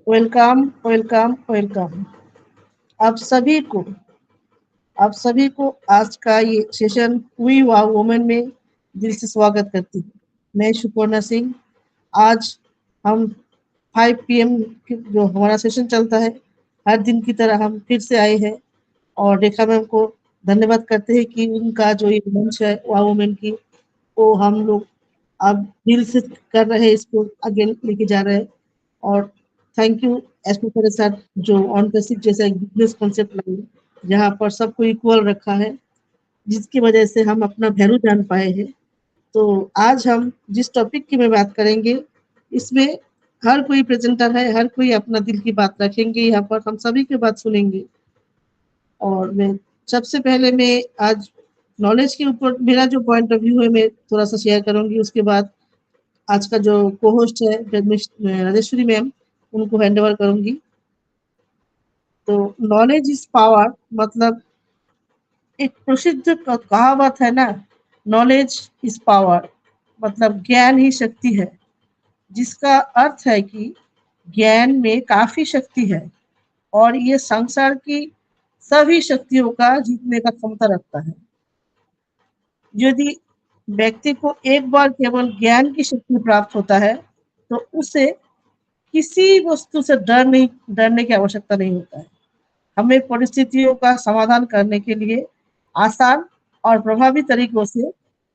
Welcome welcome welcome. आप सभी को आप सभी को आज का ये सेशन हुई वाह वुमेन में दिल से स्वागत करती हूँ। मैं सुपर्णा सिंह। आज हम 5 PM जो हमारा सेशन चलता है, हर दिन की तरह हम फिर से आए हैं और रेखा मैम को धन्यवाद करते हैं कि उनका जो ये मंच है वाह वुमेन की, वो हम लोग अब दिल से कर रहे हैं, इसको आगे लेके जा रहे हैं। और थैंक यू एसपी मेरे साथ जो ऑन बेसिक जैसा एक बिजनेस कॉन्सेप्ट लाए, जहाँ पर सबको इक्वल रखा है, जिसकी वजह से हम अपना वैल्यू जान पाए हैं। तो आज हम जिस टॉपिक की मैं बात करेंगे, इसमें हर कोई प्रेजेंटर है, हर कोई अपना दिल की बात रखेंगे, यहाँ पर हम सभी की बात सुनेंगे। और मैं सबसे पहले मैं आज नॉलेज के ऊपर मेरा जो पॉइंट ऑफ व्यू है मैं थोड़ा सा शेयर करूंगी। उसके बाद आज का जो को होस्ट है राजेश्वरी मैम, उनको हैंड ओवर करूंगी। तो नॉलेज इज पावर, मतलब एक प्रसिद्ध कहावत है ना, नॉलेज इज पावर, मतलब ज्ञान ही शक्ति है। जिसका अर्थ है कि ज्ञान में काफी शक्ति है और ये संसार की सभी शक्तियों का जीतने का क्षमता रखता है। यदि व्यक्ति को एक बार केवल ज्ञान की शक्ति प्राप्त होता है, तो उसे किसी वस्तु से डरने की आवश्यकता नहीं होता है। हमें परिस्थितियों का समाधान करने के लिए आसान और प्रभावी तरीकों से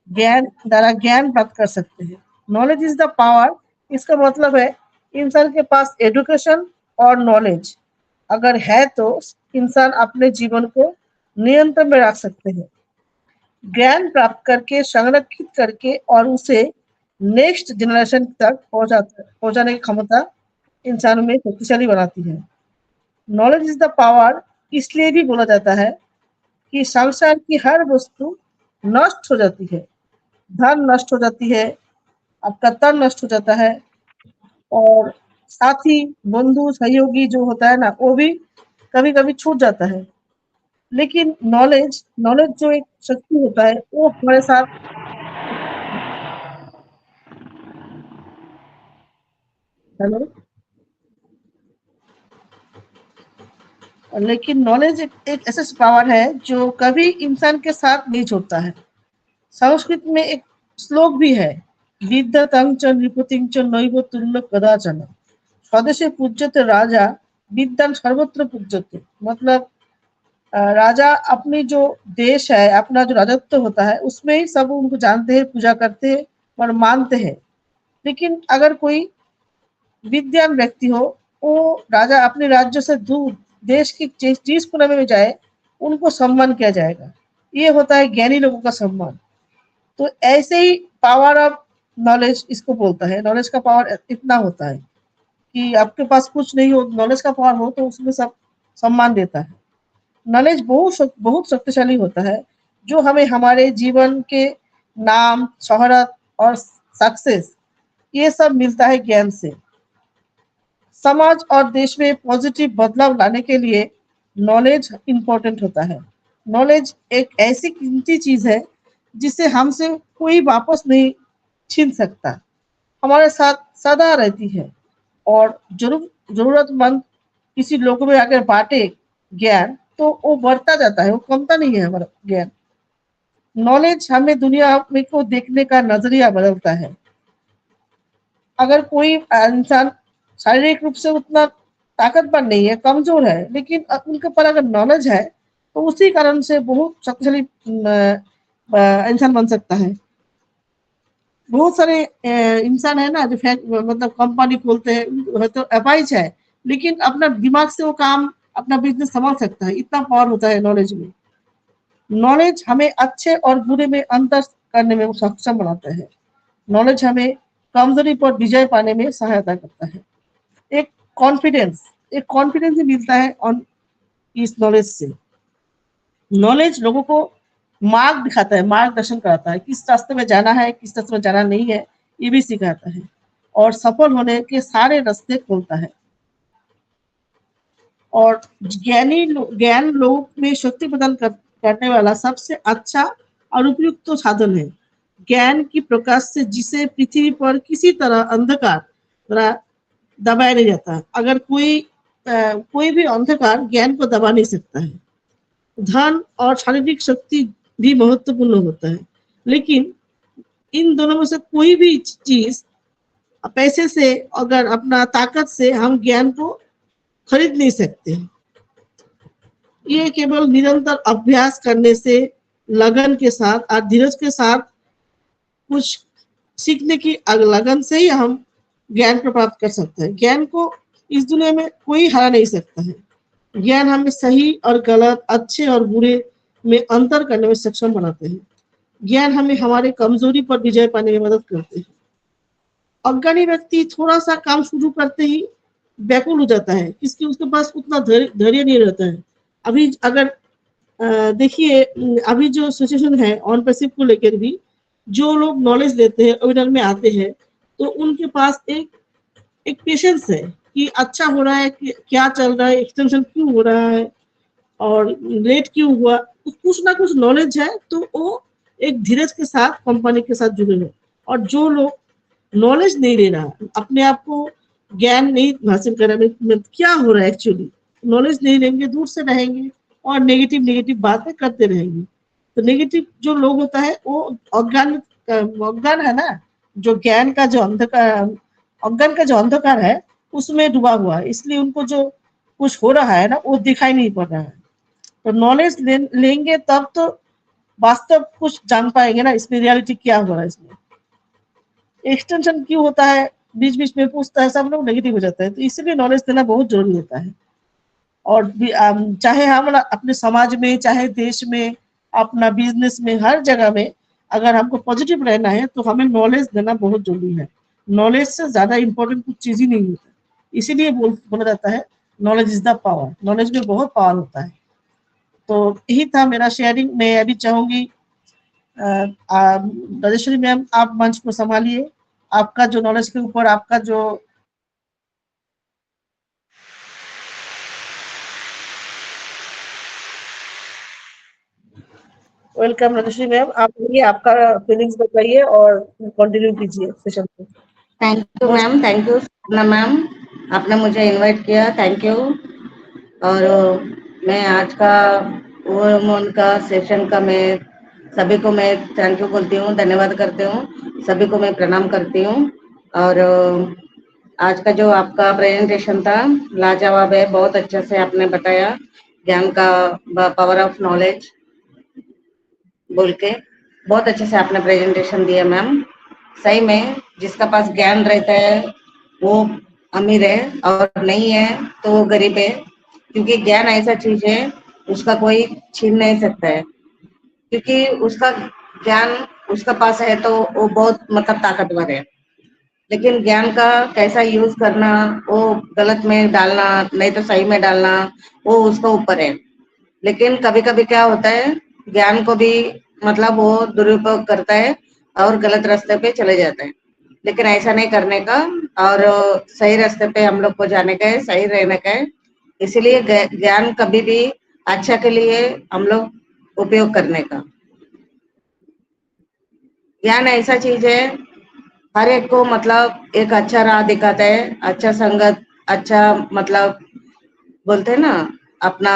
ज्ञान प्राप्त कर सकते हैं। नॉलेज इज द पावर, इसका मतलब है इंसान के पास एजुकेशन और नॉलेज अगर है तो इंसान अपने जीवन को नियंत्रण में रख सकते हैं। ज्ञान प्राप्त करके, संरक्षित करके और उसे नेक्स्ट जनरेशन तक पहुंचाने की क्षमता इंसानों में शक्तिशाली बनाती है। नॉलेज इज द पावर इसलिए भी बोला जाता है कि संसार की हर वस्तु नष्ट हो जाती है, धन नष्ट हो जाती है, आपका तन नष्ट हो जाता है, और साथी, बंधु, सहयोगी जो होता है ना, वो भी कभी कभी छूट जाता है। लेकिन नॉलेज नॉलेज जो एक शक्ति होता है, वो हमारे साथ। हेलो। लेकिन नॉलेज एक ऐसा पावर है जो कभी इंसान के साथ नहीं छोड़ता है। संस्कृत में एक श्लोक भी है, विद्या तंग च नृपतिं च नैव तुल्य कदाचन, स्वदेशे पूज्यते राजा विद्वान सर्वत्र पूज्यते। मतलब राजा अपनी जो देश है, अपना जो राजत्व होता है, उसमें ही सब उनको जानते हैं, पूजा करते हैं और मानते हैं। लेकिन अगर कोई विद्वान व्यक्ति हो, वो राजा अपने राज्य से दूर देश की जिस कोने में भी जाए, उनको सम्मान किया जाएगा। ये होता है ज्ञानी लोगों का सम्मान। तो ऐसे ही पावर ऑफ नॉलेज इसको बोलता है। नॉलेज का पावर इतना होता है कि आपके पास कुछ नहीं हो, नॉलेज का पावर हो तो उसमें सब सम्मान देता है। नॉलेज बहुत शक्तिशाली होता है, जो हमें हमारे जीवन के नाम, शोहरत और सक्सेस, ये सब मिलता है ज्ञान से। समाज और देश में पॉजिटिव बदलाव लाने के लिए नॉलेज इंपॉर्टेंट होता है। नॉलेज एक ऐसी कीमती चीज है जिसे हमसे कोई वापस नहीं छीन सकता, हमारे साथ सदा रहती है। और जरूरतमंद किसी लोगों में अगर बांटे ज्ञान, तो वो बढ़ता जाता है, वो कमता नहीं है हमारा ज्ञान। नॉलेज हमें दुनिया में को देखने का नजरिया बदलता है। अगर कोई इंसान शारीरिक रूप से उतना ताकतवर नहीं है, कमजोर है, लेकिन उनके पर अगर नॉलेज है, तो उसी कारण से बहुत शक्तिशाली इंसान बन सकता है। बहुत सारे इंसान है ना जो मतलब कंपनी खोलते हैं, तो अपाइज है, लेकिन अपना दिमाग से वो काम, अपना बिजनेस संभाल सकता है, इतना पावर होता है नॉलेज में। नॉलेज हमें अच्छे और बुरे में अंतर करने में सक्षम बनाता है। नॉलेज हमें कमजोरी पर विजय पाने में सहायता करता है। एक कॉन्फिडेंस एक कॉन्फिडेंस भी मिलता है ऑन इस नॉलेज से। नॉलेज लोगों को मार्ग दिखाता है, मार्गदर्शन कराता है, किस रास्ते में जाना है, किस रास्ते में जाना नहीं है, ये भी सिखाता है। और सफल होने के सारे रास्ते खोलता है। और ज्ञान लोग में शक्ति प्रदान करने वाला सबसे अच्छा और उपयुक्त तो साधन है। ज्ञान की प्रकाश से जिसे पृथ्वी पर किसी तरह अंधकार दबाया नहीं जाता। अगर कोई भी अंधकार ज्ञान को दबा नहीं सकता है। धन और शारीरिक शक्ति भी महत्वपूर्ण होता है, लेकिन इन दोनों में से कोई भी चीज पैसे से, अगर अपना ताकत से हम ज्ञान को खरीद नहीं सकते। ये केवल निरंतर अभ्यास करने से, लगन के साथ और धीरज के साथ कुछ सीखने की लगन से ही हम ज्ञान को प्राप्त कर सकते हैं। ज्ञान को इस दुनिया में कोई हरा नहीं सकता है। ज्ञान हमें सही और गलत, अच्छे और बुरे में अंतर करने में सक्षम बनाते हैं। ज्ञान हमें हमारे कमजोरी पर विजय पाने में मदद करते हैं। अज्ञानी व्यक्ति थोड़ा सा काम शुरू करते ही व्याकुल हो जाता है, क्योंकि उसके पास उतना धैर्य नहीं रहता है। अभी अगर देखिए, अभी जो सिचुएशन है ऑन पैसिव को लेकर भी, जो लोग नॉलेज लेते हैं, वेबिनार में आते हैं, तो उनके पास एक पेशेंस है कि अच्छा हो रहा है, कि क्या चल रहा है, एक्सटेंशन क्यों हो रहा है और लेट क्यों हुआ, कुछ ना कुछ नॉलेज है, तो वो एक धीरज के साथ कंपनी के साथ जुड़े हैं। और जो लोग नॉलेज नहीं ले रहा, अपने आप को ज्ञान नहीं हासिल कर रहा, क्या हो रहा है एक्चुअली, नॉलेज नहीं लेंगे, दूर से रहेंगे और नेगेटिव बातें करते रहेंगे। तो नेगेटिव जो लोग होता है वो अज्ञान है ना, जो ज्ञान का जो अंधकार, अज्ञान का जो अंधकार है उसमें डूबा हुआ है, इसलिए उनको जो कुछ हो रहा है ना वो दिखाई नहीं पड़ रहा है। तो नॉलेज लेंगे तब तो वास्तव कुछ जान पाएंगे ना, इसमें रियलिटी क्या हो रहा है, इसमें एक्सटेंशन क्यों होता है, बीच बीच में पूछता है, सब लोग नेगेटिव हो जाता है। तो इसीलिए नॉलेज देना बहुत जरूरी होता है। और चाहे हम अपने समाज में, चाहे देश में, अपना बिजनेस में, हर जगह में अगर हमको पॉजिटिव रहना है तो हमें नॉलेज देना बहुत जरूरी है। नॉलेज से ज्यादा इंपॉर्टेंट कुछ चीज ही नहीं होता, इसीलिए बोला जाता है knowledge is the power. Knowledge में बहुत पावर होता है। तो यही था मेरा शेयरिंग। मैं अभी चाहूंगी राजेश्वरी मैम, आप मंच को संभालिए। आपका जो नॉलेज के ऊपर आपका जो वेलकम राजेश्वरी मैम, आप बोलिए, आपका फीलिंग्स बताइए और कंटिन्यू कीजिए सेशन को। Thank you ma'am, thank you सपना मैम, आपने मुझे इनवाइट किया, थैंक यू। और मैं आज का वुमन का सेशन का मैं सभी को मैं थैंक यू बोलती हूँ, धन्यवाद करती हूँ, सभी को मैं प्रणाम करती हूँ। और आज का जो आपका प्रेजेंटेशन था लाजवाब है, बहुत अच्छे से आपने बताया ज्ञान का पावर ऑफ नॉलेज बोल के, बहुत अच्छे से आपने प्रेजेंटेशन दिया मैम। सही में जिसका पास ज्ञान रहता है वो अमीर है और नहीं है तो वो गरीब है, क्योंकि ज्ञान ऐसा चीज है उसका कोई छीन नहीं सकता है, क्योंकि उसका ज्ञान उसका पास है तो वो बहुत मतलब ताकतवर है। लेकिन ज्ञान का कैसा यूज करना, वो गलत में डालना नहीं तो सही में डालना, वो उसके ऊपर है। लेकिन कभी कभी क्या होता है, ज्ञान को भी मतलब वो दुरुपयोग करता है और गलत रास्ते पे चले जाते हैं। लेकिन ऐसा नहीं करने का, और सही रास्ते पे हम लोग को जाने का है, सही रहने का है। इसीलिए ज्ञान कभी भी अच्छा के लिए हम लोग उपयोग करने का। ज्ञान ऐसा चीज है हर एक को मतलब एक अच्छा राह दिखाता है, अच्छा संगत, अच्छा मतलब बोलते हैं ना अपना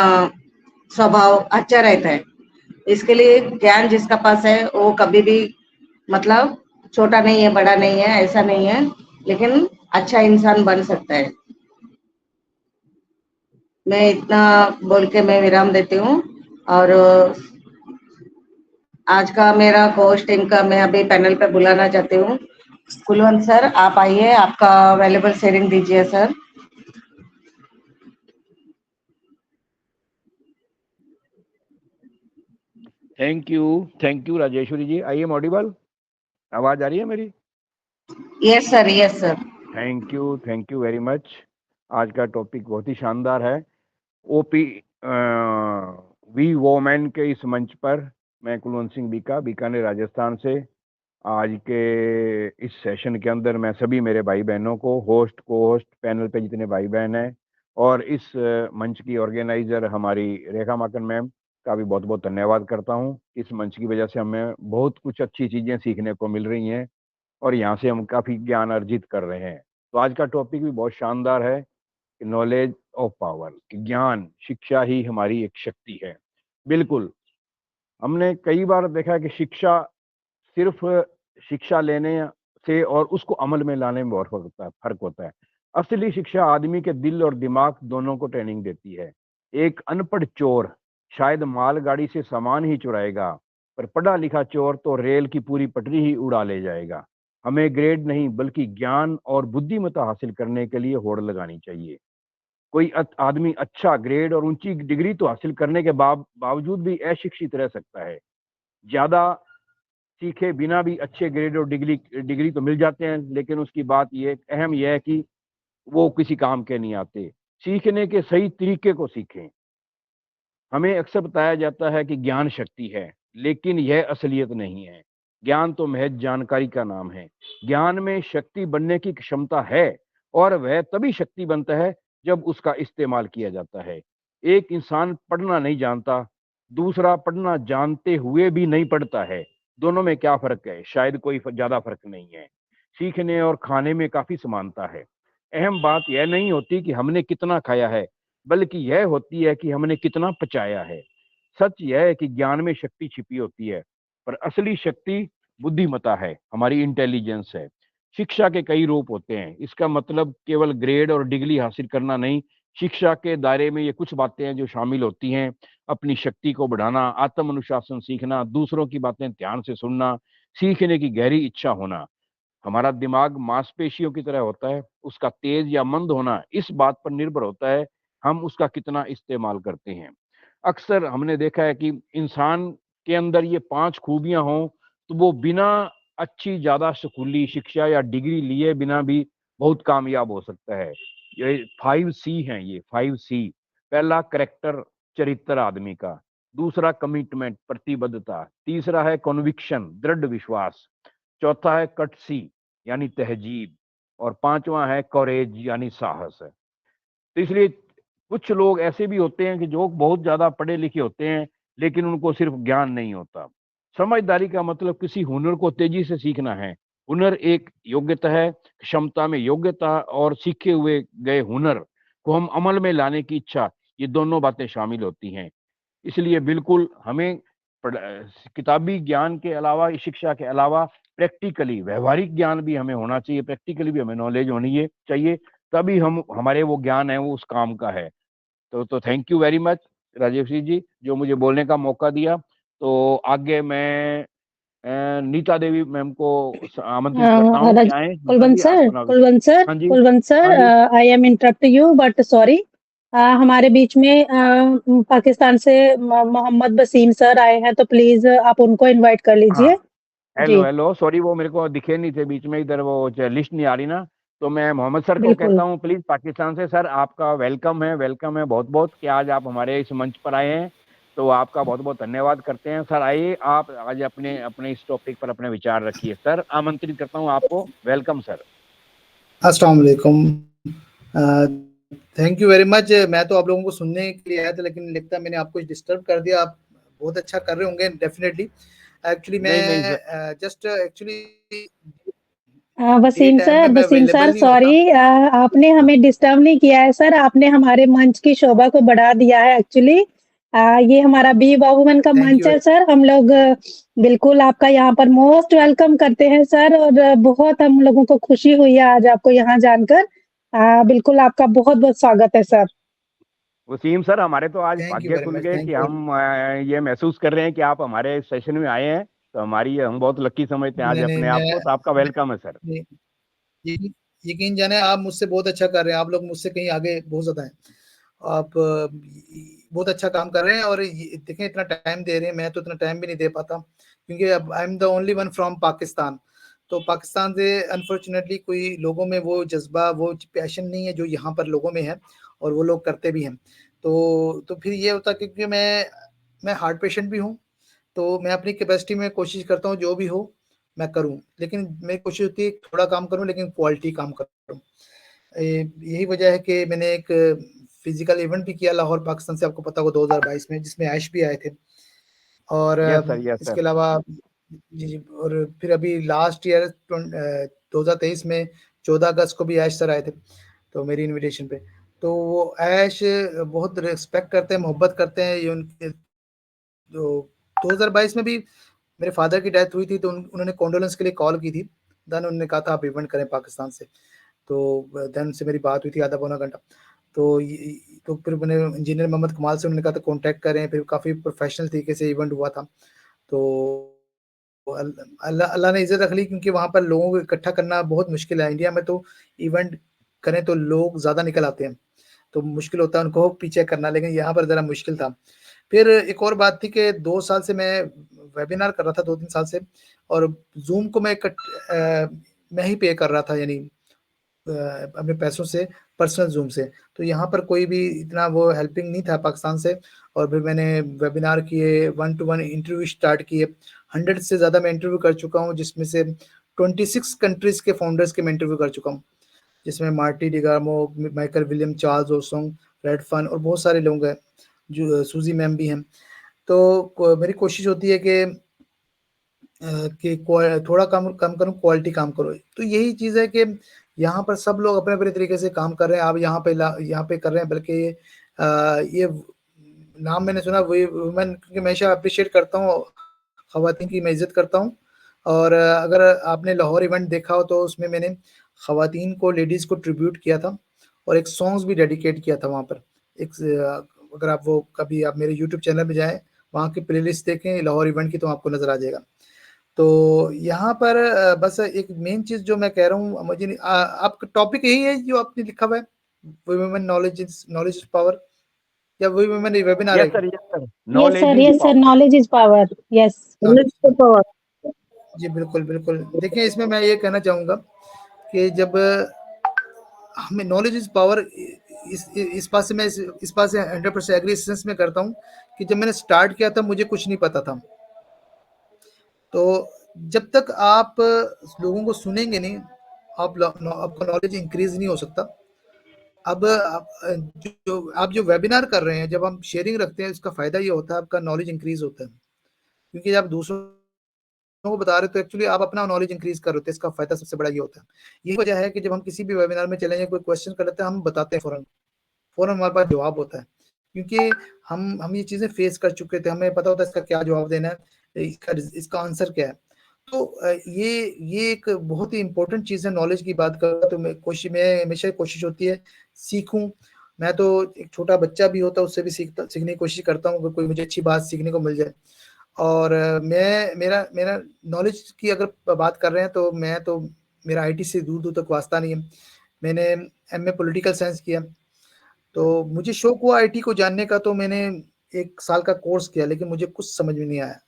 स्वभाव अच्छा रहता है। इसके लिए ज्ञान जिसका पास है वो कभी भी मतलब छोटा नहीं है, बड़ा नहीं है, ऐसा नहीं है, लेकिन अच्छा इंसान बन सकता है। मैं इतना बोल के मैं विराम देती हूँ। और आज का मेरा होस्टिंग का मैं अभी पैनल पे बुलाना चाहती हूँ। कुलवंत सर आप आइए, आपका वैल्यूबल शेयरिंग दीजिए sir. Thank you Rajeshwari ji. I am audible? आवाज आ रही है मेरी? Yes sir, yes sir. Thank you very much. आज का टॉपिक बहुत ही शानदार है। ओपी वी वोमेन के इस मंच पर मैं कुलवंत सिंह बीका, बीकानेर राजस्थान से, आज के इस सेशन के अंदर मैं सभी मेरे भाई बहनों को, होस्ट को होस्ट पैनल पे जितने भाई बहन हैं, और इस मंच की ऑर्गेनाइजर हमारी रेखा माकन मैम का भी बहुत बहुत धन्यवाद करता हूँ। इस मंच की वजह से हमें बहुत कुछ अच्छी चीज़ें सीखने को मिल रही हैं और यहाँ से हम काफ़ी ज्ञान अर्जित कर रहे हैं। तो आज का टॉपिक भी बहुत शानदार है कि नॉलेज ऑफ पावर, कि ज्ञान, शिक्षा ही हमारी एक शक्ति है। बिल्कुल, हमने कई बार देखा है कि शिक्षा सिर्फ शिक्षा लेने से और उसको अमल में लाने में बहुत फर्क होता है। असली शिक्षा आदमी के दिल और दिमाग दोनों को ट्रेनिंग देती है। एक अनपढ़ चोर शायद मालगाड़ी से सामान ही चुराएगा, पर पढ़ा लिखा चोर तो रेल की पूरी पटरी ही उड़ा ले जाएगा। हमें ग्रेड नहीं बल्कि ज्ञान और बुद्धिमत्ता हासिल करने के लिए होड़ लगानी चाहिए। कोई आदमी अच्छा ग्रेड और ऊंची डिग्री तो हासिल करने के बावजूद भी अशिक्षित रह सकता है। ज्यादा सीखे बिना भी अच्छे ग्रेड और डिग्री तो मिल जाते हैं, लेकिन उसकी बात ये अहम यह है कि वो किसी काम के नहीं आते। सीखने के सही तरीके को सीखें। हमें अक्सर बताया जाता है कि ज्ञान शक्ति है, लेकिन यह असलियत नहीं है। ज्ञान तो महज जानकारी का नाम है। ज्ञान में शक्ति बनने की क्षमता है, और वह तभी शक्ति बनता है जब उसका इस्तेमाल किया जाता है। एक इंसान पढ़ना नहीं जानता, दूसरा पढ़ना जानते हुए भी नहीं पढ़ता है। दोनों में क्या फर्क है? शायद कोई ज्यादा फर्क नहीं है। सीखने और खाने में काफी समानता है। अहम बात यह नहीं होती कि हमने कितना खाया है, बल्कि यह होती है कि हमने कितना पचाया है। सच यह है कि ज्ञान में शक्ति छिपी होती है, पर असली शक्ति बुद्धिमत्ता है, हमारी इंटेलिजेंस है। शिक्षा के कई रूप होते हैं। इसका मतलब केवल ग्रेड और डिग्री हासिल करना नहीं। शिक्षा के दायरे में ये कुछ बातें हैं जो शामिल होती हैं: अपनी शक्ति को बढ़ाना, आत्म अनुशासन सीखना, दूसरों की बातें ध्यान से सुनना, सीखने की गहरी इच्छा होना। हमारा दिमाग मांसपेशियों की तरह होता है, उसका तेज या मंद होना इस बात पर निर्भर होता है हम उसका कितना इस्तेमाल करते हैं। अक्सर हमने देखा है कि इंसान के अंदर ये 5 खूबियां हों, तो वो बिना अच्छी ज़्यादा स्कूली शिक्षा या डिग्री लिए बिना भी बहुत कामयाब हो सकता है। ये 5 सी हैं, ये 5 सी। पहला करैक्टर, चरित्र आदमी का। दूसरा कमिटमेंट, प्रतिबद्धता। तीसरा है कन्विक्शन, दृढ़ विश्वास। चौथा है कटसी यानी तहजीब, और पांचवा है कॉरेज यानी साहस है। तो इसलिए कुछ लोग ऐसे भी होते हैं कि जो बहुत ज्यादा पढ़े लिखे होते हैं, लेकिन उनको सिर्फ ज्ञान नहीं होता। समझदारी का मतलब किसी हुनर को तेजी से सीखना है। हुनर एक योग्यता है, क्षमता में योग्यता और सीखे हुए गए हुनर को हम अमल में लाने की इच्छा, ये दोनों बातें शामिल होती हैं। इसलिए बिल्कुल हमें किताबी ज्ञान के अलावा, शिक्षा के अलावा प्रैक्टिकली व्यवहारिक ज्ञान भी हमें होना चाहिए, प्रैक्टिकली भी हमें नॉलेज होनी चाहिए, तभी हम हमारे वो ज्ञान है वो उस काम का है। तो thank you very much Rajesh ji, जो मुझे बोलने का मौका दिया। तो आगे मैं नीता देवी मैम को आमंत्रित करता हूँ कि आए। नीता जी, आप अपना। हाँ जी, कुलवंत सर, हाँ जी। I am interrupt you but sorry. हमारे बीच में पाकिस्तान से मोहम्मद वसीम सर आए हैं, तो प्लीज आप उनको इनवाइट कर लीजिए। हाँ, हेलो जी हेलो, सॉरी वो मेरे को दिखे नहीं थे बीच में, इधर वो लिस्ट नहीं आ रही ना। तो मैं मोहम्मद सर को बिल्कुल। कहता हूँ प्लीज पाकिस्तान से। सर आपका वेलकम है, वेलकम है बहुत बहुत कि आज आप हमारे इस मंच पर आए हैं। तो आपका बहुत बहुत धन्यवाद करते हैं। सर आइए, आप आज अपने अपने इस टॉपिक पर अपने विचार रखिए। सर आमंत्रित करता हूँ आपको। Welcome sir. अस्सलाम वालेकुम। Thank you very much. मैं तो आप लोगों को सुनने के लिए आया था, लेकिन लगता है मैंने आपको डिस्टर्ब कर दिया। आप बहुत अच्छा कर रहे होंगे डेफिनेटली। एक्चुअली नहीं नहीं मैं सर, जस्ट डे टाइम में मैं वसीम अवेलेबल सर नहीं होता। सॉरी, आपने हमें डिस्टर्ब नहीं किया है सर, आपने हमारे मंच की शोभा को बढ़ा दिया है एक्चुअली। ये हमारा बी वुमन का थैंक मंच यू। है सर। हम लोग बिल्कुल आपका यहाँ पर मोस्ट वेलकम करते हैं सर, और बहुत हम लोगों को खुशी हुई है आज आपको यहाँ जानकर। बिल्कुल आपका बहुत बहुत स्वागत है सर। वसीम सर, हमारे तो आज थैंक यू भाग्य वेरी खुल मच। गए थैंक कि यू। हम ये महसूस कर रहे हैं कि आप हमारे सेशन में आए हैं। तो हम बहुत लकी समझते हैं आज नहीं नहीं अपने आप को। तो आपका वेलकम है सर। नहीं, ये- यकीन जाने आप मुझसे बहुत अच्छा कर रहे हैं। आप लोग मुझसे कहीं आगे बहुत ज्यादा हैं। आप बहुत अच्छा काम कर रहे हैं, और देखें इतना टाइम दे रहे हैं। मैं तो इतना टाइम भी नहीं दे पाता, क्योंकि अब I am the only one from Pakistan. तो पाकिस्तान से अनफॉर्चुनेटली कोई लोगों में वो जज्बा, वो पैशन नहीं है जो यहाँ पर लोगों में है, और वो लोग करते भी हैं। तो फिर ये होता है, क्योंकि मैं हार्ट पेशेंट भी हूँ। तो मैं अपनी कैपेसिटी में कोशिश करता हूँ जो भी हो मैं करूँ, लेकिन मेरी कोशिश होती है थोड़ा काम करूँ लेकिन क्वालिटी काम करूँ। यही वजह है कि मैंने एक फिजिकल इवेंट भी किया लाहौर पाकिस्तान से, आपको पता होगा 2022 में, जिसमें ऐश भी आए थे। और यस सर, यस इसके सर। अलावा जी, और फिर अभी लास्ट ईयर 2023 में 14 अगस्त को भी ऐश सर आए थे तो मेरी इनविटेशन पे। तो वो ऐश बहुत रिस्पेक्ट करते हैं, मोहब्बत करते हैं। ये उनके जो 2022 में भी मेरे फादर की डेथ हुई थी तो उन्होंने कॉन्डोलेंस के लिए कॉल की थी। देन उन्होंने कहा था आप इवेंट करें पाकिस्तान से। तो देन उनसे मेरी बात हुई थी आधा पौना घंटा। तो फिर मैंने इंजीनियर मोहम्मद कमाल से उन्होंने कहा था कॉन्टैक्ट करें, फिर काफ़ी प्रोफेशनल तरीके से इवेंट हुआ था। तो अल्लाह ने इज़्ज़त रख ली, क्योंकि वहाँ पर लोगों को इकट्ठा करना बहुत मुश्किल है। इंडिया में तो इवेंट करें तो लोग ज़्यादा निकल आते हैं, तो मुश्किल होता है उनको पीछे करना, लेकिन यहाँ पर ज़रा मुश्किल था। फिर एक और बात थी कि 2 साल से मैं वेबिनार कर रहा था, 2-3 साल से, और ज़ूम को मैं ही पे कर रहा था, यानी अपने पैसों से, पर्सनल ज़ूम से। तो यहाँ पर कोई भी इतना वो हेल्पिंग नहीं था पाकिस्तान से। और फिर मैंने वेबिनार किए, 1 टू 1 इंटरव्यू स्टार्ट किए। 100 से ज़्यादा मैं इंटरव्यू कर चुका हूँ, जिसमें से 26 कंट्रीज़ के फाउंडर्स के मैं इंटरव्यू कर चुका हूँ, जिसमें Marty Degamo, Michael William, Charles Osong, red fun और बहुत सारे लोग हैं, जो सूजी मैम भी हैं। तो मेरी कोशिश होती है कि थोड़ा कम कम करूँ, क्वालिटी काम करो। तो यही चीज़ है कि यहाँ पर सब लोग अपने-अपने तरीके से काम कर रहे हैं। आप यहाँ पे कर रहे हैं, बल्कि ये नाम मैंने सुना वुमेन, क्योंकि हमेशा अप्रिशिएट करता हूँ, ख़वातीन की मैं इज़्ज़त करता हूँ। और अगर आपने लाहौर इवेंट देखा हो तो उसमें मैंने ख़वातीन को, लेडीज़ को ट्रिब्यूट किया था और एक सॉन्ग्स भी डेडिकेट किया था वहाँ पर। अगर आप वो कभी आप मेरे यूट्यूब चैनल पे जाएँ, वहाँ की प्लेलिस्ट देखें लाहौर इवेंट की, तो आपको नज़र आ जाएगा। तो यहाँ पर बस एक मेन चीज़ जो मैं कह रहा हूँ, मुझे नहीं आपका टॉपिक यही है जो आपने लिखा हुआ है, वुमेन नॉलेज इज़ पावर, या वुमेन वेबिनार है? Yes sir, yes sir, yes knowledge sir, is yes sir, power. Knowledge is power. Yes. Knowledge is power. जी, बिल्कुल, बिल्कुल। देखिए, इसमें मैं ये कहना चाहूँगा कि जब हमें नॉलेज इज़ पावर, इस बात से मैं इस बात से 100% एग्री इस सेंस में करता हूँ कि जब मैंने स्टार्ट किया था मुझे कुछ नहीं पता था। तो जब तक आप लोगों को सुनेंगे नहीं, आपका नॉलेज इंक्रीज़ नहीं हो सकता। अब आप जो वेबिनार कर रहे हैं, जब हम शेयरिंग रखते हैं, इसका फ़ायदा ये होता है, आपका नॉलेज इंक्रीज़ होता है। क्योंकि आप दूसरों को बता रहे हो तो एक्चुअली आप अपना नॉलेज इंक्रीज़ कर रहे होते हैं, इसका फ़ायदा सबसे बड़ा ये होता है। यही वजह है कि जब हम किसी भी वेबिनार में चले जाएँ, कोई क्वेश्चन कर लेते हैं, हम बताते हैं फ़ौरन। फ़ौरन हमारे पास जवाब होता है, क्योंकि हम ये चीज़ें फेस कर चुके थे, हमें पता होता है इसका क्या जवाब देना है, इसका आंसर क्या है। तो ये एक बहुत ही इम्पोर्टेंट चीज़ है। नॉलेज की बात करूँ तो मैं हमेशा कोशिश होती है सीखूँ। मैं तो एक छोटा बच्चा भी होता है, उससे भी सीखने की कोशिश करता हूँ, अगर कोई मुझे अच्छी बात सीखने को मिल जाए। और मेरा मेरा नॉलेज की अगर बात कर रहे हैं तो मेरा आईटी से दूर-दूर तक वास्ता नहीं है। मैंने एमए पॉलिटिकल साइंस किया। तो मुझे शौक हुआ आईटी को जानने का, तो मैंने 1 साल का कोर्स किया, लेकिन मुझे कुछ समझ में नहीं आया।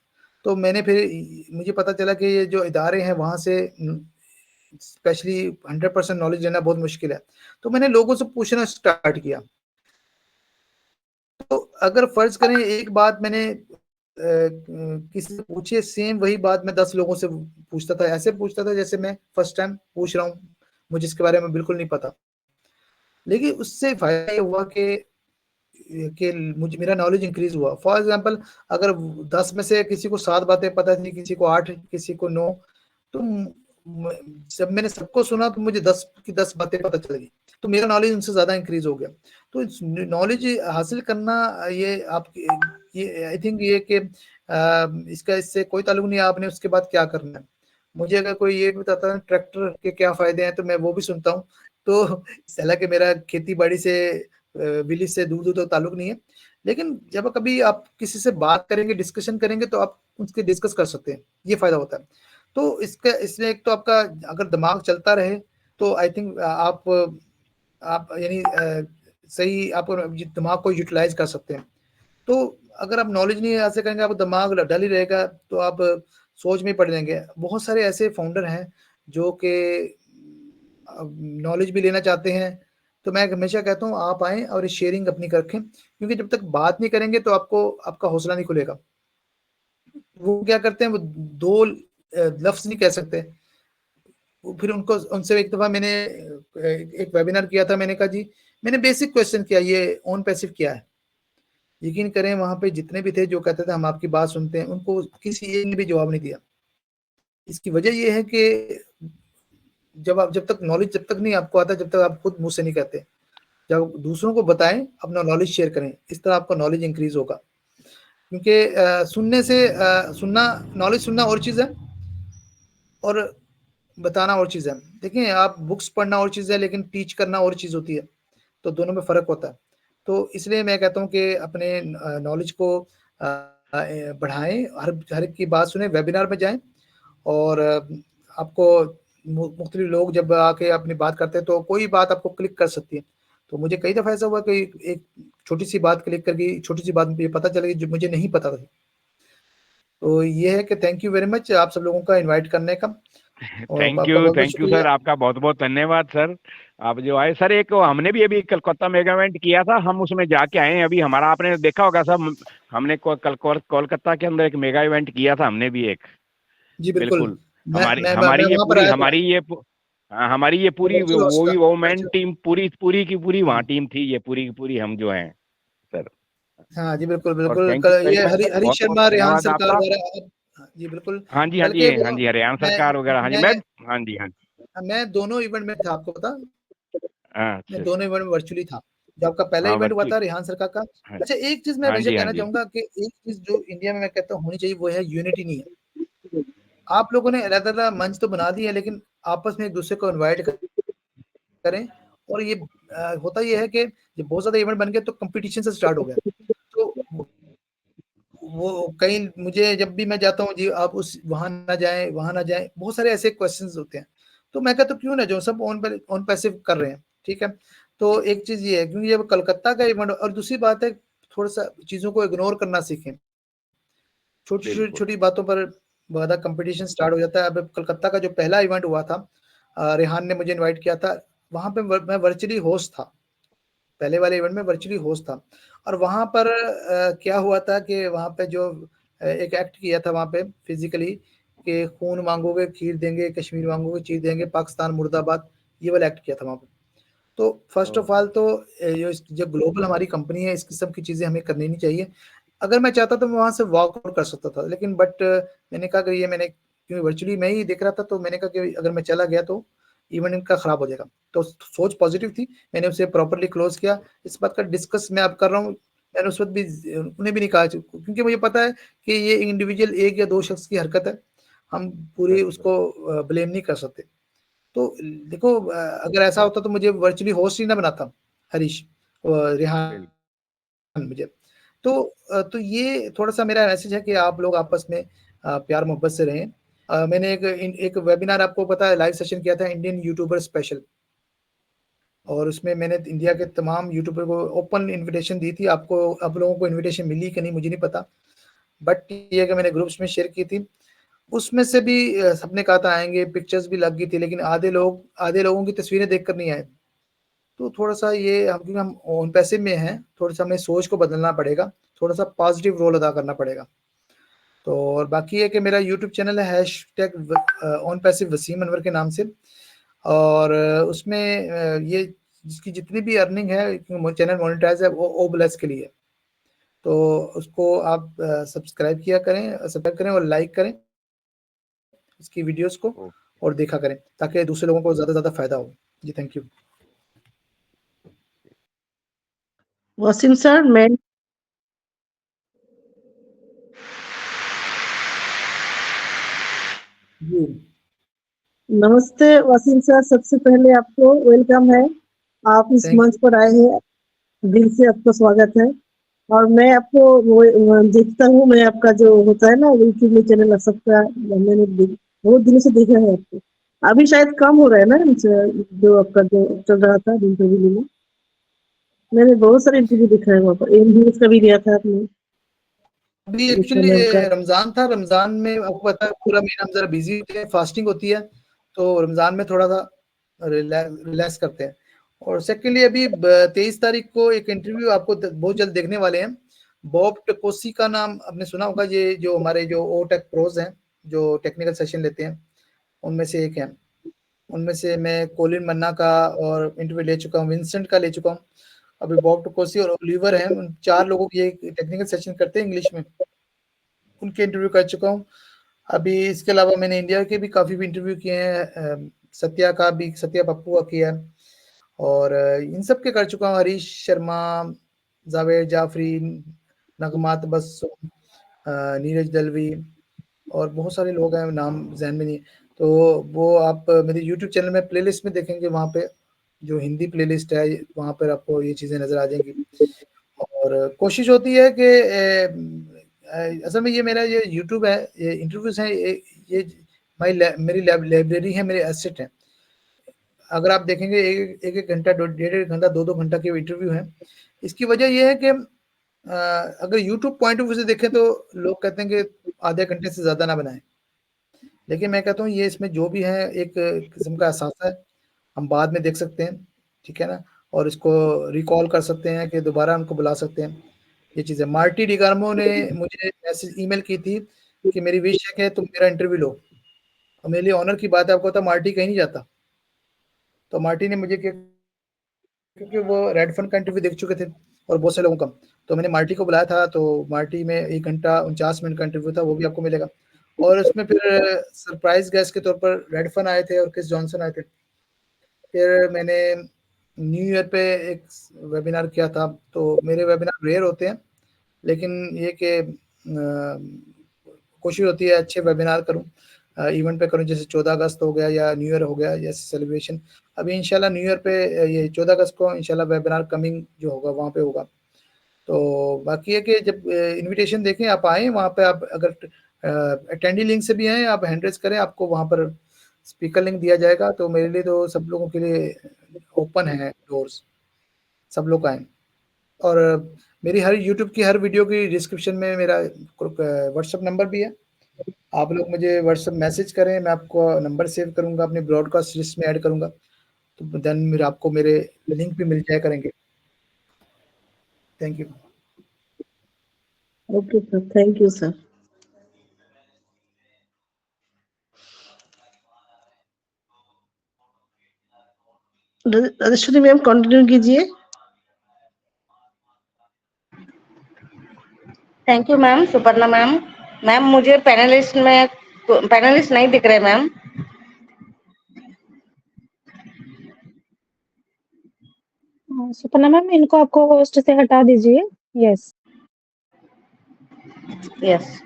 तो मैंने फिर मुझे पता चला कि ये जो इदारे हैं वहाँ से स्पेशली 100% नॉलेज लेना बहुत मुश्किल है। तो मैंने लोगों से पूछना स्टार्ट किया। तो अगर फ़र्ज़ करें एक बात मैंने किसी से पूछी है, सेम वही बात मैं 10 लोगों से पूछता था। ऐसे पूछता था जैसे मैं फर्स्ट टाइम पूछ रहा हूँ, मुझे इसके बारे में बिल्कुल नहीं पता। लेकिन उससे फ़ायदा ये हुआ कि मुझे मेरा नॉलेज इंक्रीज़ हुआ। फॉर एग्ज़ाम्पल, अगर 10 में से किसी को 7 बातें पता थी, किसी को 8, किसी को 9, तो जब मैंने सबको सुना तो मुझे 10 की 10 बातें पता चल गई। तो मेरा नॉलेज उनसे ज़्यादा इंक्रीज़ हो गया। तो नॉलेज हासिल करना, ये आपकी ये आई थिंक ये कि इसका इससे कोई ताल्लुक नहीं है आपने उसके बाद क्या करना है। मुझे अगर कोई ये बताता है ट्रैक्टर के क्या फ़ायदे हैं, तो मैं वो भी सुनता हूँ। तो हालाँकि मेरा खेती-बाड़ी से विलेज से दूर-दूर तक ताल्लुक नहीं है। लेकिन जब कभी आप किसी से बात करेंगे, डिस्कशन करेंगे, तो आप उसके डिस्कस कर सकते हैं, ये फ़ायदा होता है। तो इसमें एक तो आपका अगर दिमाग चलता रहे, तो आई थिंक आप यानी सही आप दिमाग को यूटिलाइज़ कर सकते हैं। तो अगर आप नॉलेज नहीं हासिल करेंगे, आपका दिमाग डल ही रहेगा, तो आप सोच में ही पड़ जाएँगे। बहुत सारे ऐसे फाउंडर हैं जो कि नॉलेज भी लेना चाहते हैं, तो मैं हमेशा कहता हूँ आप आएँ और शेयरिंग अपनी रखें, क्योंकि जब तक बात नहीं करेंगे तो आपका हौसला नहीं खुलेगा। वो क्या करते हैं, वो 2 लफ्ज़ नहीं कह सकते। वो फिर उनको उनसे एक दफ़ा मैंने एक वेबिनार किया था, मैंने कहा जी, मैंने बेसिक क्वेश्चन किया, ये ऑन पैसिव क्या है? यकीन करें वहाँ पे जितने भी थे जो कहते थे हम आपकी बात सुनते हैं, उनको किसी एक ने भी जवाब नहीं दिया। इसकी वजह ये है कि जब तक नॉलेज जब तक नहीं आपको आता, जब तक आप खुद मुंह से नहीं कहते, जब दूसरों को बताएं, अपना नॉलेज शेयर करें, इस तरह आपका नॉलेज इंक्रीज होगा। क्योंकि सुनने से सुनना, नॉलेज सुनना और चीज़ है और बताना और चीज़ है। देखिए, आप बुक्स पढ़ना और चीज़ है, लेकिन टीच करना और चीज़ होती है, तो दोनों में फ़र्क होता है। तो इसलिए मैं कहता हूँ कि अपने नॉलेज को बढ़ाएँ, हर एक की बात सुनें, वेबिनार में जाएँ और आपको मुख्तलिफ लोग जब आके अपनी बात करते हैं, तो कोई बात आपको क्लिक कर सकती है। तो मुझे कई दफ़ा ऐसा हुआ कि एक छोटी-सी बात क्लिक करके, छोटी-सी बात मुझे पता चल गई जो मुझे नहीं पता था। तो ये है कि थैंक यू वेरी मच आप सब लोगों का इनवाइट करने का, और आपका बहुत-बहुत थैंक यू शुक्रिया। सर, आपका बहुत बहुत धन्यवाद सर, आप जो आए। सर एक हमने भी अभी कलकत्ता मेगा इवेंट किया था, हम उसमें जाके आए हैं अभी। हमारा आपने देखा होगा सर, हमने कोलकाता के अंदर एक मेगा इवेंट किया था हमने भी एक। जी, बिल्कुल। बिल्कुल। मैं वहाँ पर आया था। हमारी ये पूरी वर्चुअल वो होस्ट भी था। वोमेन अच्छा। टीम पूरी की पूरी वहाँ हुँ। टीम थी, ये पूरी की पूरी हम जो हैं सर। हाँ जी, बिल्कुल, और बिल्कुल। थैंक यू वेरी ये मच सर, हरीश बहुत बहुत शर्मा, रेहान धन्यवाद सरकार आपका। वगैरह हाँ जी, बिल्कुल। हाँ जी, हाँ बल्कि जी, हाँ वो जी, हरियाणा मैं सरकार वगैरह, हाँ जी मैं मैं, हाँ जी, हाँ जी, मैं दोनों इवेंट में था, आपको पता? हाँ, मैं अच्छा दोनों अच्छा, इवेंट में वर्चुअली था। जो आपका पहला हाँ इवेंट हुआ वर्चुअल, था रेहान सरकार का। हाँ अच्छा, एक चीज़ मैं हाँ हमेशा जी, हाँ कहना जी, चाहूँगा कि एक चीज़ जो इंडिया में मैं कहता हूँ होनी चाहिए, वो है यूनिटी नहीं है। आप लोगों ने अलग-अलग मंच तो बना दिए हैं, लेकिन आपस में एक-दूसरे को इनवाइट करें। और ये होता ये है कि जब बहुत ज़्यादा इवेंट बन गए, तो कॉम्पिटिशन से स्टार्ट हो गया। तो वो कहीं मुझे जब भी मैं जाता हूँ जी, आप उस वहाँ ना जाएँ, बहुत सारे ऐसे क्वेश्चंस होते हैं। तो मैं कहता हूँ क्यों ना जाऊँ, सब ऑन पैसिव कर रहे हैं, ठीक है? तो एक चीज़ ये है, क्योंकि जब कलकत्ता का इवेंट, और दूसरी बात है, थोड़ा-सा चीज़ों को इग्नोर करना सीखें। बिल्कुल। छोटी बातों पर ज़्यादा कॉम्पिटिशन स्टार्ट हो जाता है। अब कलकत्ता का जो पहला इवेंट हुआ था, रेहान ने मुझे इनवाइट किया था, वहाँ पे मैं वर्चुअली होस्ट था। पहले वाले इवेंट में वर्चुअली होस्ट था, और वहाँ पर क्या हुआ था कि वहाँ पे जो एक एक्ट किया था वहाँ पे फिज़िकली, कि खून माँगोगे खीर देंगे, कश्मीर माँगोगे चीर देंगे, पाकिस्तान मुर्दाबाद, ये वाला एक्ट किया था वहाँ पे। तो फर्स्ट ऑफ ऑल तो जो ग्लोबल हमारी कंपनी है, इस किस्म की चीज़ें हमें करनी नहीं चाहिए। अगर मैं चाहता तो मैं वहाँ से वॉक आउट कर सकता था, लेकिन मैंने कहा कि ये मैंने, क्योंकि वर्चुअली मैं ही देख रहा था, तो मैंने कहा कि अगर मैं चला गया तो इवेंट इनका खराब हो जाएगा। तो सोच पॉजिटिव थी, मैंने उसे प्रॉपर्ली क्लोज़ किया। इस बात का डिस्कस मैं अब कर रहा हूँ, मैंने उस वक़्त भी उन्हें भी नहीं कहा, क्योंकि मुझे पता है कि ये इंडिविजुअल 1 या 2 शख्स की हरकत है, हम पूरी बिल्कुल उसको ब्लेम नहीं कर सकते। तो देखो, अगर ऐसा होता तो मुझे वर्चुअली होस्ट ही ना बनाता हरीश, बिल्कुल। रेहान मुझे। तो ये थोड़ा-सा मेरा मैसेज है कि आप लोग आपस में प्यार मोहब्बत से रहें। मैंने एक वेबिनार, आपको पता है, लाइव सेशन किया था, इंडियन यूट्यूबर स्पेशल, और उसमें मैंने इंडिया के तमाम यूट्यूबर को ओपन इन्विटेशन दी थी। आप लोगों को इन्विटेशन मिली कि नहीं मुझे नहीं पता, बट ये है कि मैंने ग्रुप्स में शेयर की थी। उसमें से भी सबने कहा था आएँगे, पिक्चर्स भी लग गई थी, लेकिन आधे लोगों की तस्वीरें देखकर नहीं आए। तो थोड़ा-सा ये क्योंकि हम ऑन पैसिव में हैं, थोड़ा-सा हमें सोच को बदलना पड़ेगा, थोड़ा-सा पॉजिटिव रोल अदा करना पड़ेगा। तो और बाकी है कि मेरा यूट्यूब चैनल है ऑन पैसिव वसीम अनवर के नाम से, और उसमें ये जिसकी जितनी भी अर्निंग है, चैनल मोनेटाइज़ है, वो ओब्लेस के लिए है। तो उसको आप सब्सक्राइब करें और लाइक करें उसकी वीडियोज़ को, ओ, और देखा करें, ताकि दूसरे लोगों को ज़्यादा से ज़्यादा फ़ायदा हो। जी, थैंक यू। वसीम सर, मैं जी। नमस्ते वसीम सर, सबसे पहले आपको वेलकम है। आप इस थैंक मंच यू। पर आए हैं, दिल से आपका स्वागत है। और मैं आपको देखता हूँ, मैं आपका जो होता है ना यूट्यूब में चैनल सबका, मैंने बहुत दिनों से देखा है आपको। अभी शायद कम हो रहा है ना जो आपका जो चल रहा था इंटरव्यू में, मैंने बहुत सारे इंटरव्यू देखा है वहाँ पर। न्यूज का भी दिया था आपने, अभी गुप्ता एक्चुअली मैम का। रमज़ान था, रमज़ान में आपको पता है पूरा महीना हम ज़रा बिज़ी होते हैं, फास्टिंग होती है, तो रमज़ान में थोड़ा-सा रिलैक्स करते हैं। और सेकंडली अभी 23 तारीख को एक इंटरव्यू आपको बहुत जल्द देखने वाले हैं। बॉब टकोसी का नाम आपने सुना होगा, ये जो हमारे जो ओटेक प्रोज हैं, जो टेक्निकल सेशन लेते हैं, उनमें से एक हैं। उनमें से मैं कोलिन मन्ना का और इंटरव्यू ले चुका हूँ, विंसेंट का ले चुका हूँ। अभी बॉब टकोसी और ओलिवर हैं, उन 4 लोगों की एक टेक्निकल सेशन करते हैं इंग्लिश में, उनके इंटरव्यू कर चुका हूँ। अभी इसके अलावा मैंने इंडिया के भी काफ़ी भी इंटरव्यू किए हैं, सत्या पप्पू का किया है, और इन सब के कर चुका हूँ, हरीश शर्मा, जावेद जाफरी, नगमात बस्सो, नीरज दलवी, और बहुत सारे लोग हैं, नाम ज़हन में नहीं। तो वो आप मेरे यूट्यूब चैनल में प्लेलिस्ट में देखेंगे, वहाँ पे जो हिंदी प्लेलिस्ट है वहाँ पर आपको ये चीज़ें नज़र आ जाएंगी। और कोशिश होती है कि असल में ये मेरा ये यूट्यूब है, ये इंटरव्यूज़ हैं, ये मेरी लाइब्रेरी है, मेरे एसेट हैं। अगर आप देखेंगे एक घंटा, डेढ़ घंटा, 2 घंटा के इंटरव्यू हैं। इसकी वजह ये है कि अगर यूट्यूब पॉइंट ऑफ व्यू से देखें तो लोग कहते हैं कि आधे घंटे से ज़्यादा ना बनाएं, लेकिन मैं कहता हूँ ये इसमें जो भी है एक किस्म का एहसास है, हम बाद में देख सकते हैं, ठीक है ना, और इसको रिकॉल कर सकते हैं कि दोबारा उनको बुला सकते हैं, ये चीज़ है। मार्टी डिगार्मो ने मुझे मैसेज ईमेल की थी कि मेरी विश है कि तुम मेरा इंटरव्यू लो, और मेरे लिए ऑनर की बात है। आपको पता मार्टी कहीं नहीं जाता, तो मार्टी ने मुझे क्योंकि वो रेड फन का इंटरव्यू देख चुके थे और बहुत से लोगों का, तो मैंने मार्टी को बुलाया था। तो मार्टी में 1 घंटा 49 मिनट का इंटरव्यू था, वो भी आपको मिलेगा। और उसमें फिर सरप्राइज गेस्ट के तौर पर रेड फन आए थे और क्रिस जॉनसन आए थे। फिर मैंने न्यू ईयर पे एक वेबिनार किया था। तो मेरे वेबिनार रेयर होते हैं, लेकिन ये कि कोशिश होती है अच्छे वेबिनार करूं, इवेंट पे करूं, जैसे 14 अगस्त हो गया या न्यू ईयर हो गया, जैसे सेलिब्रेशन। अभी इंशाल्लाह न्यू ईयर पे ये 14 अगस्त को इंशाल्लाह वेबिनार कमिंग जो होगा वहाँ पे होगा। तो बाकी है कि जब इनविटेशन देखें, आप आएँ वहाँ पे, आप अगर अटेंडी लिंक से भी आएँ, आप हैंड रेज़ करें, आपको वहाँ पर स्पीकर लिंक दिया जाएगा। तो मेरे लिए तो सब लोगों के लिए ओपन है डोर्स, सब लोग आएँ। और मेरी हर यूट्यूब की हर वीडियो की डिस्क्रिप्शन में मेरा व्हाट्सएप नंबर भी है, आप लोग मुझे व्हाट्सएप मैसेज करें, मैं आपको नंबर सेव करूँगा, अपनी ब्रॉडकास्ट लिस्ट में ऐड करूँगा, तो देन फिर आपको मेरे लिंक भी मिल जाया करेंगे। Thank you. Okay sir, thank you sir. Rajeshwari ma'am continue कीजिए। Thank you ma'am. Suparna ma'am, ma'am मुझे पैनलिस्ट नहीं दिख रहे मैम। सुपर्णा मैम, इनको आपको होस्ट से हटा दीजिए। यस यस,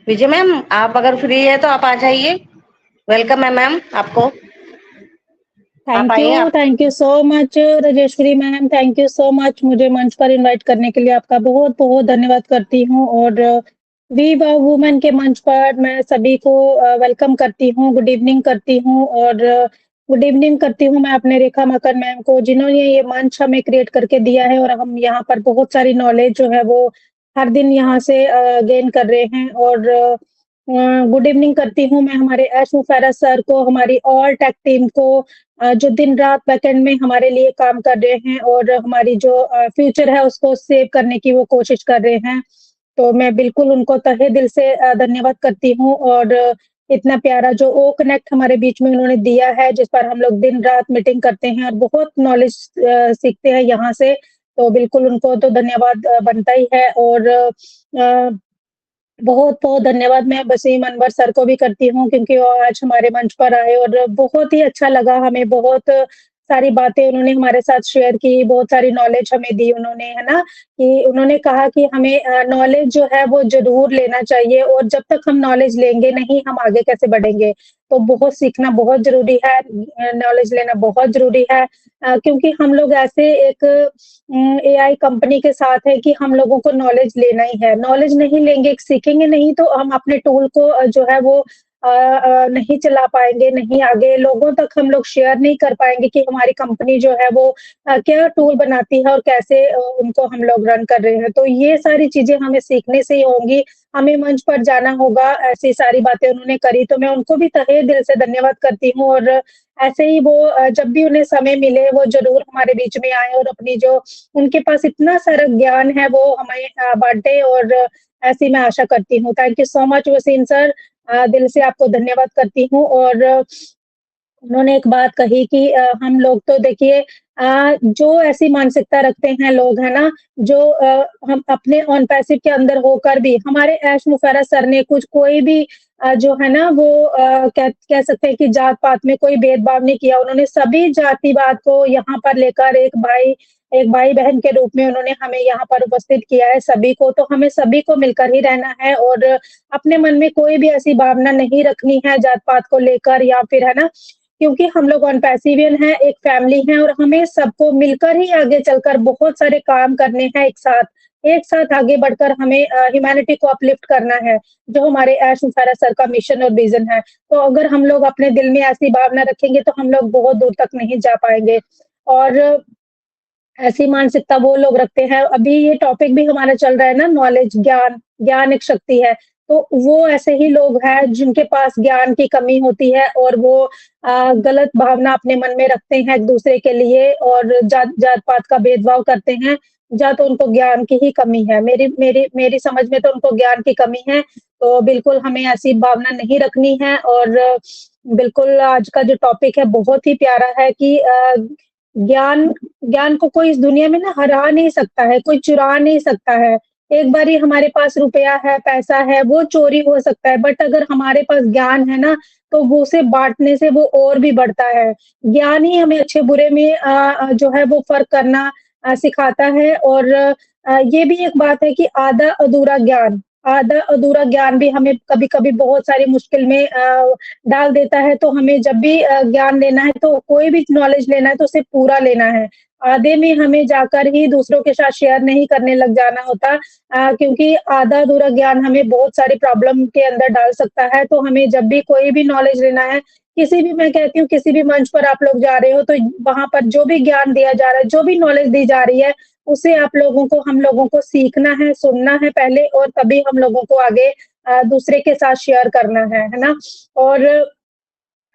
विजय मैम आप अगर फ्री है तो आप आ जाइए। वेलकम है मैम आपको। Thank you so much Rajeshwari ma'am, thank you so much. मुझे मंच पर इनवाइट करने के लिए आपका बहुत बहुत धन्यवाद करती हूँ। और वी वाव वुमेन के मंच पर मैं सभी को वेलकम करती हूँ, गुड इवनिंग करती हूँ। और गुड इवनिंग करती हूँ मैं अपने रेखा मकर मैम को, जिन्होंने ये मंच हमें क्रिएट करके दिया है। और हम यहाँ पर बहुत सारी नॉलेज जो है वो हर दिन यहाँ से गेन कर रहे हैं। और गुड इवनिंग करती हूँ मैं हमारे एश मुफैरा सर को, हमारी ऑल टेक टीम को, जो दिन रात बैकएंड में हमारे लिए काम कर रहे हैं और हमारी जो फ्यूचर है उसको सेव करने की वो कोशिश कर रहे हैं। तो मैं बिल्कुल उनको तहे दिल से धन्यवाद करती हूँ। और इतना प्यारा जो ओ कनेक्ट हमारे बीच में उन्होंने दिया है, जिस पर हम लोग दिन रात मीटिंग करते हैं और बहुत नॉलेज सीखते हैं यहाँ से, तो बिल्कुल उनको तो धन्यवाद बनता ही है। और बहुत बहुत धन्यवाद मैं वसीम अनवर सर को भी करती हूँ, क्योंकि वो आज हमारे मंच पर आए और बहुत ही अच्छा लगा हमें। बहुत सारी बातें उन्होंने हमारे साथ शेयर की, बहुत सारी नॉलेज हमें दी उन्होंने, है ना। कि उन्होंने कहा कि हमें नॉलेज जो है वो ज़रूर लेना चाहिए, और जब तक हम नॉलेज लेंगे नहीं, हम आगे कैसे बढ़ेंगे। तो बहुत सीखना बहुत ज़रूरी है, नॉलेज लेना बहुत ज़रूरी है। क्योंकि हम लोग ऐसे एक एआई कंपनी के साथ है कि हम लोगों को नॉलेज लेना ही है। नॉलेज नहीं लेंगे, सीखेंगे नहीं, तो हम अपने टूल को जो है वो नहीं चला पाएँगे, नहीं आगे लोगों तक हम लोग शेयर नहीं कर पाएँगे कि हमारी कंपनी जो है वो क्या टूल बनाती है और कैसे उनको हम लोग रन कर रहे हैं। तो ये सारी चीज़ें हमें सीखने से ही होंगी, हमें मंच पर जाना होगा। ऐसी सारी बातें उन्होंने करी, तो मैं उनको भी तहे दिल से धन्यवाद करती हूँ। और ऐसे ही वो जब भी उन्हें समय मिले वो ज़रूर हमारे बीच में आएँ और अपनी जो उनके पास इतना सारा ज्ञान है वो हमें बाँटे, और ऐसी मैं आशा करती हूँ। Thank you so much Waseem sir, दिल से आपको धन्यवाद करती हूँ। और उन्होंने एक बात कही कि हम लोग तो देखिए जो ऐसी मानसिकता रखते हैं लोग, है ना, जो हम अपने ऑन पैसिव के अंदर होकर भी, हमारे ऐश मुफैरा सर ने कोई भी जो है ना वो कह सकते हैं कि जात पात में कोई भेदभाव नहीं किया। उन्होंने सभी जातिवाद को यहाँ पर लेकर एक भाई बहन के रूप में उन्होंने हमें यहाँ पर उपस्थित किया है सभी को। तो हमें सभी को मिलकर ही रहना है और अपने मन में कोई भी ऐसी भावना नहीं रखनी है जात पात को लेकर या फिर, है ना, क्योंकि हम लोग ऑन पैसिवियन हैं, एक फैमिली है और हमें सबको मिलकर ही आगे चलकर बहुत सारे काम करने हैं एक साथ आगे बढ़कर हमें ह्यूमैनिटी को अपलिफ्ट करना है, जो हमारे एश मुशारा सर का मिशन और विजन है। तो अगर हम लोग अपने दिल में ऐसी भावना रखेंगे तो हम लोग बहुत दूर तक नहीं जा पाएँगे और ऐसी मानसिकता वो लोग रखते हैं। अभी ये टॉपिक भी हमारा चल रहा है ना, नॉलेज, ज्ञान एक शक्ति है। तो वो ऐसे ही लोग हैं जिनके पास ज्ञान की कमी होती है और वो गलत भावना अपने मन में रखते हैं एक-दूसरे के लिए और जात-पात का भेदभाव करते हैं, या तो उनको ज्ञान की ही कमी है। मेरी समझ में तो उनको ज्ञान की कमी है, तो बिल्कुल हमें ऐसी भावना नहीं रखनी है और बिल्कुल आज का जो टॉपिक है बहुत ही प्यारा है कि ज्ञान ज्ञान को कोई इस दुनिया में ना हरा नहीं सकता है, कोई चुरा नहीं सकता है। एक बारी हमारे पास रुपया है, पैसा है, वो चोरी हो सकता है, बट अगर हमारे पास ज्ञान है ना, तो वो उसे बाँटने से वो और भी बढ़ता है। ज्ञान ही हमें अच्छे-बुरे में जो है वो फ़र्क करना सिखाता है और ये भी एक बात है कि आधा अधूरा ज्ञान भी हमें कभी-कभी बहुत सारी मुश्किल में डाल देता है, तो हमें जब भी ज्ञान लेना है, तो कोई भी नॉलेज लेना है, तो उसे पूरा लेना है। आधे में हमें जाकर ही दूसरों के साथ शेयर नहीं करने लग जाना होता क्योंकि आधा-अधूरा ज्ञान हमें बहुत सारी प्रॉब्लम के अंदर डाल सकता है, तो हमें जब भी कोई भी नॉलेज लेना है, मैं कहती हूँ किसी भी मंच पर आप लोग जा रहे हो, तो वहाँ पर जो भी ज्ञान दिया जा रहा है, जो भी नॉलेज दी जा रही है, उसे हम लोगों को सीखना है, सुनना है पहले और तभी हम लोगों को आगे दूसरे के साथ शेयर करना है ना? और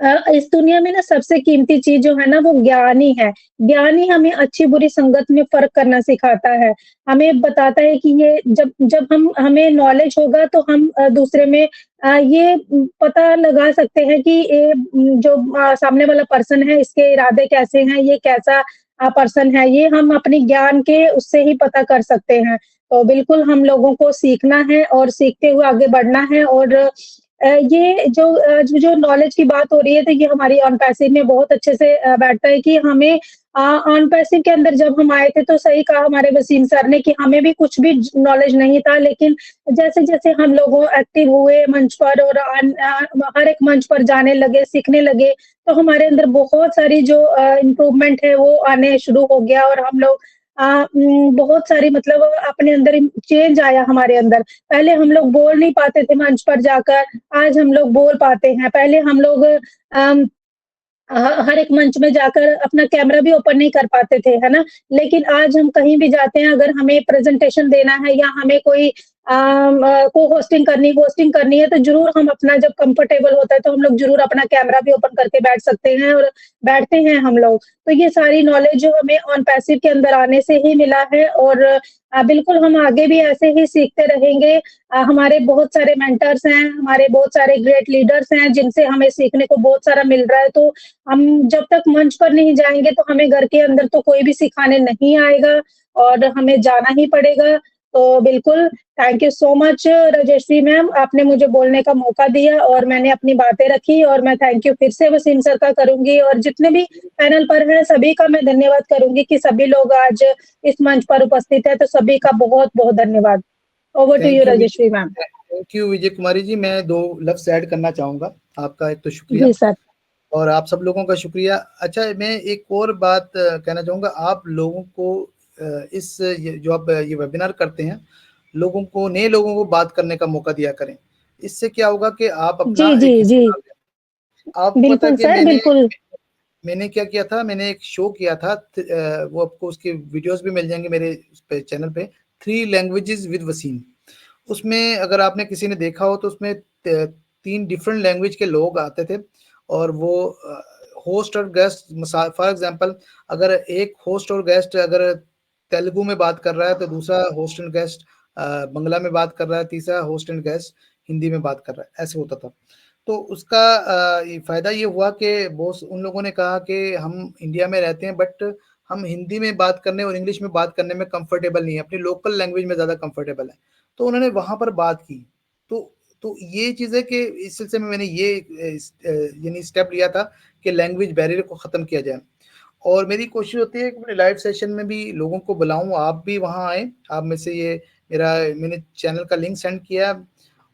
इस दुनिया में ना सबसे कीमती चीज़ जो है ना वो ज्ञान ही है। ज्ञान ही हमें अच्छी-बुरी संगत में फ़र्क करना सिखाता है। हमें बताता है कि ये जब जब हमें नॉलेज होगा तो हम दूसरे में पता लगा सकते हैं कि जो सामने वाला पर्सन है इसके इरादे कैसे हैं, ये कैसा पर्सन है, ये हम अपने ज्ञान के उससे ही पता कर सकते हैं। तो बिल्कुल हम लोगों को सीखना है और सीखते हुए आगे बढ़ना है और ये जो नॉलेज की बात हो रही है तो ये हमारी ऑन पैसिव में बहुत अच्छे से बैठता है कि हमें ऑन पैसिव के अंदर जब हम आए थे तो सही कहा हमारे वसीम सर ने कि हमें भी कुछ भी नॉलेज नहीं था लेकिन जैसे-जैसे हम लोग एक्टिव हुए मंच पर और हर एक मंच पर जाने लगे, सीखने लगे, तो हमारे अंदर बहुत सारी जो इम्प्रूवमेंट है वो आने शुरू हो गया और हम लोग बहुत सारी मतलब अपने अंदर चेंज आया हमारे अंदर। पहले हम लोग बोल नहीं पाते थे मंच पर जाकर, आज हम लोग बोल पाते हैं। पहले हम लोग अम हर एक मंच में जाकर अपना कैमरा भी ओपन नहीं कर पाते थे, है ना? लेकिन आज हम कहीं भी जाते हैं अगर हमें प्रेज़ेंटेशन देना है या हमें कोई होस्टिंग करनी है तो ज़रूर हम अपना जब कंफर्टेबल होता है तो हम लोग ज़रूर अपना कैमरा भी ओपन करके बैठ सकते हैं और बैठते हैं हम लोग। तो ये सारी नॉलेज जो हमें ऑन पैसिव के अंदर आने से ही मिला है और बिल्कुल हम आगे भी ऐसे ही सीखते रहेंगे। हमारे बहुत सारे मेंटर्स हैं, हमारे बहुत सारे ग्रेट लीडर्स हैं जिनसे हमें सीखने को बहुत सारा मिल रहा है तो हम जब तक मंच पर नहीं जाएँगे तो हमें घर के अंदर तो कोई भी सिखाने नहीं आएगा और हमें जाना ही पड़ेगा। तो बिल्कुल, thank you so much Rajshree ma'am, आपने मुझे बोलने का मौका दिया और मैंने अपनी बातें रखी और मैं थैंक यू फिर से वसीम सर का करूँगी और जितने भी पैनल पर हैं सभी का मैं धन्यवाद करूँगी कि सभी लोग आज इस मंच पर उपस्थित हैं, तो सभी का बहुत-बहुत धन्यवाद। Over to you Rajshree ma'am. Thank you Vijay Kumari ji. मैं 2 लफ्ज़ ऐड करना चाहूँगा। आपका एक तो शुक्रिया जी सर। और आप सब लोगों का शुक्रिया। अच्छा मैं एक और बात कहना चाहूँगा आप लोगों को जो आप ये वेबिनार करते हैं, लोगों को नए लोगों को बात करने का मौका दिया करें। इससे क्या होगा कि आप अपना जी, एक जी, हिस्सा जी। डाल दें। आपको पता है बिल्कुल कि सर, बिल्कुल। मैंने क्या किया था, मैंने एक शो किया था वो आपको उसके वीडियोज़ भी मिल जाएँगे मेरे उस पे चैनल पे 3 लैंग्वेजेज़ विद वसीम। उसमें अगर आपने किसी ने देखा हो तो उसमें 3 डिफरेंट लैंग्वेज के लोग आते थे और वो होस्ट और गेस्ट फॉर एग्जांपल अगर एक होस्ट और गेस्ट अगर तेलुगु में बात कर रहा है तो दूसरा होस्ट एंड गेस्ट बांग्ला में बात कर रहा है, तीसरा होस्ट एंड गेस्ट हिंदी में बात कर रहा है, ऐसे होता था। तो उसका फ़ायदा ये हुआ कि बॉस उन लोगों ने कहा कि हम इंडिया में रहते हैं बट हम हिंदी में बात करने और इंग्लिश में बात करने में कंफर्टेबल नहीं है, अपनी लोकल लैंग्वेज में ज़्यादा कंफर्टेबल है। तो उन्होंने वहाँ पर बात की। तो तो ये चीज़ है कि इस सिलसिले में मैंने ये यानी स्टेप लिया था कि लैंग्वेज बैरियर को ख़त्म किया जाए। और मेरी कोशिश होती है कि अपने लाइव सेशन में भी लोगों को बुलाऊँ, आप भी वहाँ आएँ। आप में से ये मैंने चैनल का लिंक सेंड किया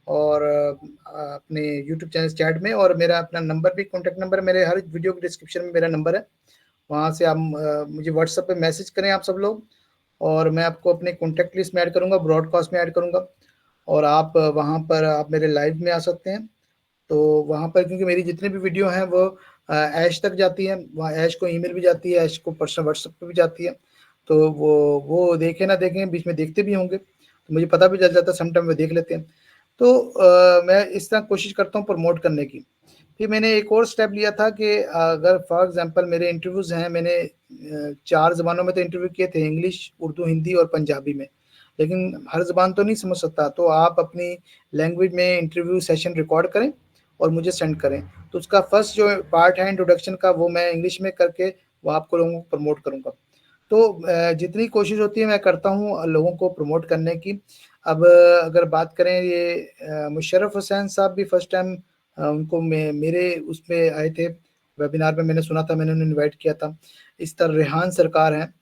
और अपने यूट्यूब चैनल चैट में, और मेरा अपना नंबर भी, कॉन्टैक्ट नंबर मेरे हर वीडियो के डिस्क्रिप्शन में मेरा नंबर है। वहाँ से आप मुझे व्हाट्सएप पे मैसेज करें आप सब लोग, और मैं आपको अपने कॉन्टैक्ट लिस्ट में ऐड करूँगा, ब्रॉडकास्ट में ऐड करूँगा, और आप वहाँ पर आप मेरे लाइव में आ सकते हैं। तो वहाँ पर क्योंकि मेरी जितनी भी वीडियो हैं वो ऐश तक जाती है, वहाँ ऐश को ईमेल भी जाती है, ऐश को पर्सनल व्हाट्सएप पे भी जाती है। तो वो देखें ना देखें, बीच में देखते भी होंगे, तो मुझे पता भी चल जाता है, समटाइम वो देख लेते हैं। तो मैं इस तरह कोशिश करता हूँ प्रमोट करने की। फिर मैंने एक और स्टेप लिया था कि अगर फॉर एग्जांपल मेरे इंटरव्यूज़ हैं, मैंने 4 ज़बानों में तो इंटरव्यू किए थे, इंग्लिश, उर्दू, हिंदी और पंजाबी में। लेकिन हर ज़बान तो नहीं समझ सकता, तो आप अपनी लैंग्वेज में इंटरव्यू सेशन रिकॉर्ड करें और मुझे सेंड करें। तो उसका फर्स्ट जो पार्ट है इंट्रोडक्शन का, वो मैं इंग्लिश में करके वो आपको लोगों को प्रमोट करूँगा। तो जितनी कोशिश होती है मैं करता हूँ लोगों को प्रमोट करने की। अब अगर बात करें ये मुशर्रफ हुसैन साहब भी फर्स्ट टाइम उनको मेरे उसमें आए थे वेबिनार में, मैंने सुना था, मैंने उन्हें इनवाइट किया था। इस तरह रेहान सरकार हैं,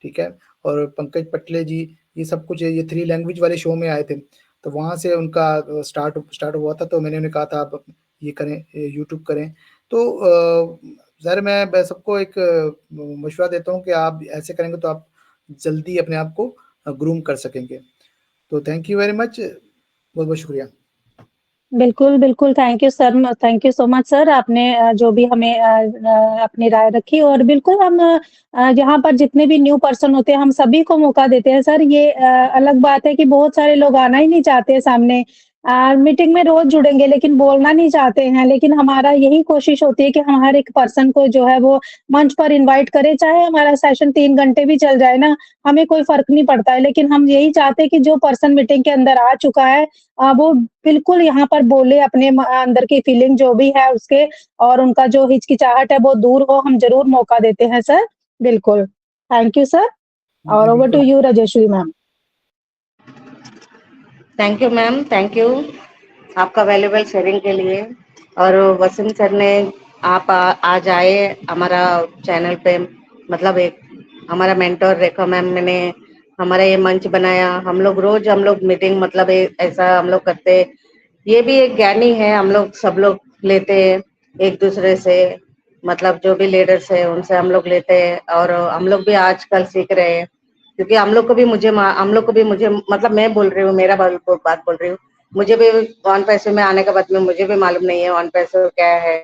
ठीक है, और पंकज पटले जी, ये सब कुछ ये 3 लैंग्वेज वाले शो में आए थे। तो वहाँ से उनका स्टार्ट हुआ था, तो मैंने उन्हें कहा था आप ये करें, यूट्यूब करें। तो ज़ाहिर मैं सबको एक मशवरा देता हूँ कि आप ऐसे करेंगे तो आप जल्दी अपने आप को ग्रूम कर सकेंगे। तो थैंक यू वेरी मच, बहुत बहुत शुक्रिया। बिल्कुल, बिल्कुल, thank you sir, thank you so much sir, आपने जो भी हमें अपनी राय रखी, और बिल्कुल हम यहाँ पर जितने भी न्यू पर्सन होते हैं, हम सभी को मौका देते हैं सर। ये अलग बात है कि बहुत सारे लोग आना ही नहीं चाहते हैं सामने, मीटिंग में रोज़ जुड़ेंगे लेकिन बोलना नहीं चाहते हैं, लेकिन हमारा यही कोशिश होती है कि हम हर एक पर्सन को जो है वो मंच पर इनवाइट करें, चाहे हमारा सेशन 3 घंटे भी चल जाए ना, हमें कोई फ़र्क नहीं पड़ता है। लेकिन हम यही चाहते हैं कि जो पर्सन मीटिंग के अंदर आ चुका है, वो बिल्कुल यहाँ पर बोले अपने अंदर की फीलिंग जो भी है उसके, और उनका जो हिचकिचाहट है वो दूर हो, हम ज़रूर मौका देते हैं सर। बिल्कुल। थैंक यू सर, और जी ओवर टू बिल्कुल। You Rajeshwari ma'am. Thank you ma'am, thank you आपका वैल्यूबल शेयरिंग के लिए। और वसीम सर ने आप आज आए हमारा चैनल पे, मतलब एक हमारा मेंटोर रेखा मैम ने हमारा ये मंच बनाया। हम लोग रोज मीटिंग, मतलब ऐसा हम लोग करते। ये भी एक ज्ञानी है, हम लोग सब लोग लेते हैं एक दूसरे से, मतलब जो भी लीडर्स है उनसे हम लोग लेते हैं, और हम लोग भी आजकल सीख रहे हैं। क्योंकि हम लोग को भी मुझे मतलब मैं बोल रही हूँ, मेरा बात बोल रही हूँ, मुझे भी वन पैसे में आने के बाद में मुझे भी मालूम नहीं है वन पैसे क्या है,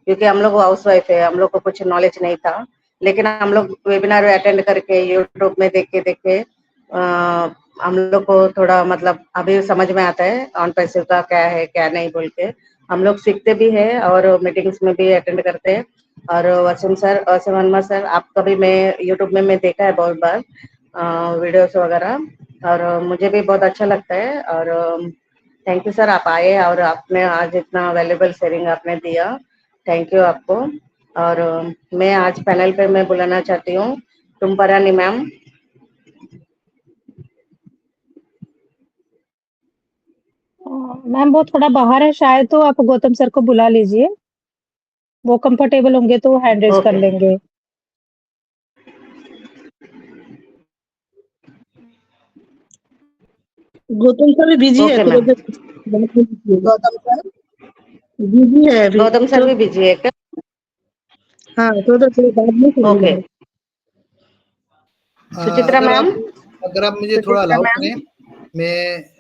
क्योंकि हम लोग हाउस वाइफ है, हम लोग को कुछ नॉलेज नहीं था। लेकिन हम लोग वेबिनार अटेंड करके यूट्यूब में देख के हम लोग को थोड़ा मतलब अभी समझ में आता है ऑन पैसे का क्या है क्या नहीं बोल के। हम लोग सीखते भी है और मीटिंग्स में भी अटेंड करते हैं। और वसीम अनवर सर आपका भी मैं यूट्यूब में मैं देखा है बहुत बार वीडियोस वगैरह, और मुझे भी बहुत अच्छा लगता है। और थैंक यू सर, आप आए और आपने आज इतना वैल्यूबल शेयरिंग आपने दिया, थैंक यू आपको। और मैं आज पैनल पे मैं बुलाना चाहती हूँ टुम्परानी मैम। मैम वो थोड़ा बाहर है शायद, तो आप गौतम सर को बुला लीजिए, वो कंफर्टेबल होंगे तो हैंड रेज कर ओके लेंगे। गौतम सर भी बिजी है, ओके थोड़ा मैम। देर बात में कीजिएगा। गौतम सर, बिजी है अभी गौतम सर तो, भी बिजी है क्या? हाँ थोड़ा देर बाद में ओके। कीजिएगा। सुचित्रा मैम। अगर आप मुझे थोड़ा सुचित्रा अलाउ मैम। करें,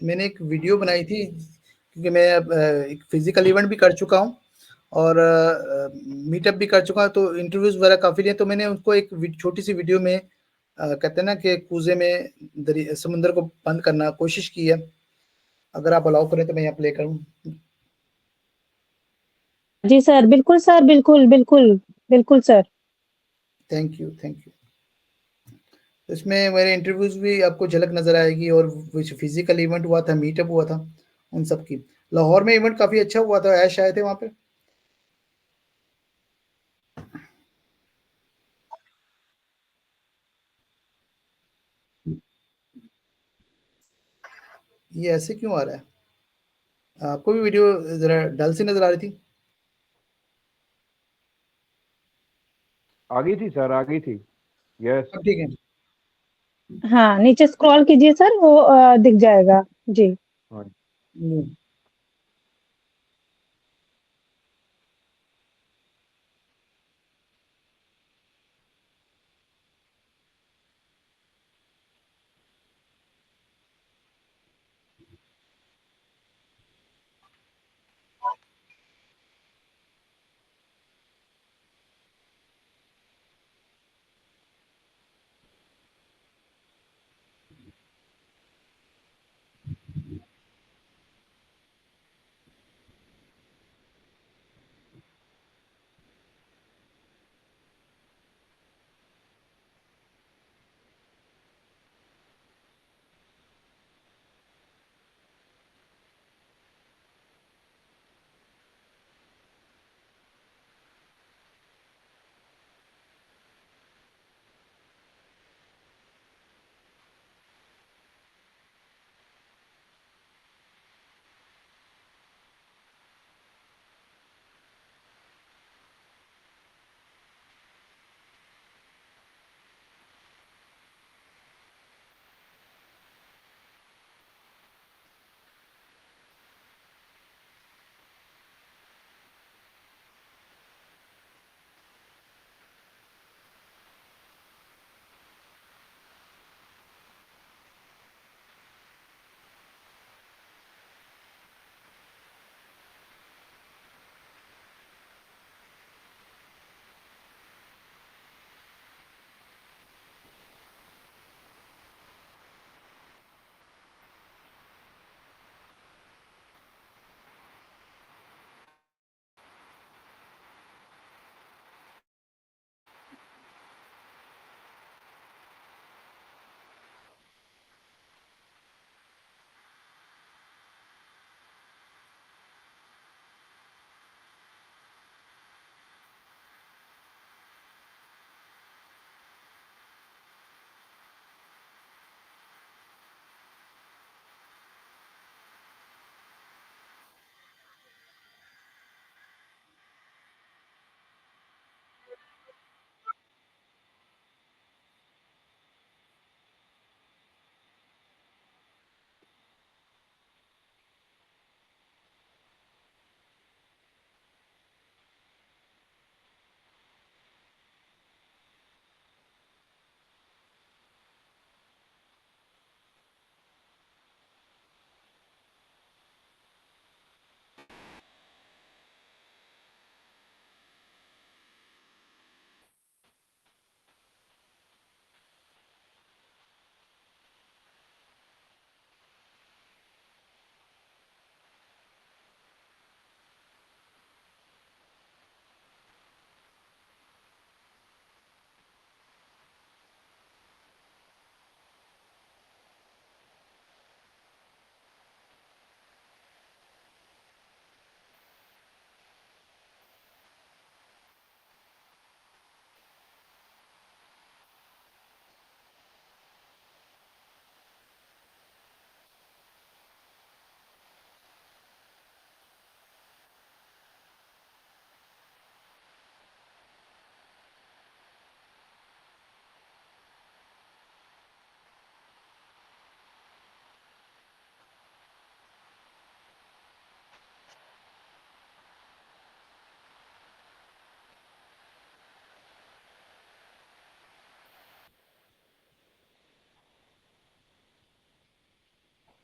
मैंने एक वीडियो बनाई थी, क्योंकि मैं अब एक फिजिकल इवेंट भी कर चुका हूँ और मीटअप भी कर चुका हूँ, तो इंटरव्यूज वगैरह काफ़ी लिए, तो मैंने उनको एक छोटी सी वीडियो में कहते हैं ना कि कूजे में समुंदर को बंद करना कोशिश की है। अगर आप अलाउ करें तो मैं यहाँ प्ले करूँ। जी सर, बिल्कुल सर, बिल्कुल, बिल्कुल, बिल्कुल sir. Thank you, thank you. तो इसमें मेरे इंटरव्यूज भी आपको झलक नजर आएगी, और फिजिकल इवेंट हुआ था, मीटअप हुआ था, उन सब की। लाहौर में इवेंट काफ़ी अच्छा हुआ था, ऐश आए थे वहाँ पे। ये ऐसे क्यों आ रहा है? आपको भी वीडियो जरा डल सी नजर आ रही थी? आ गई थी सर, आ गई थी। यस। अब ठीक है। हाँ, नीचे स्क्रॉल कीजिए सर, वो दिख जाएगा। जी। हाँ। हम्म।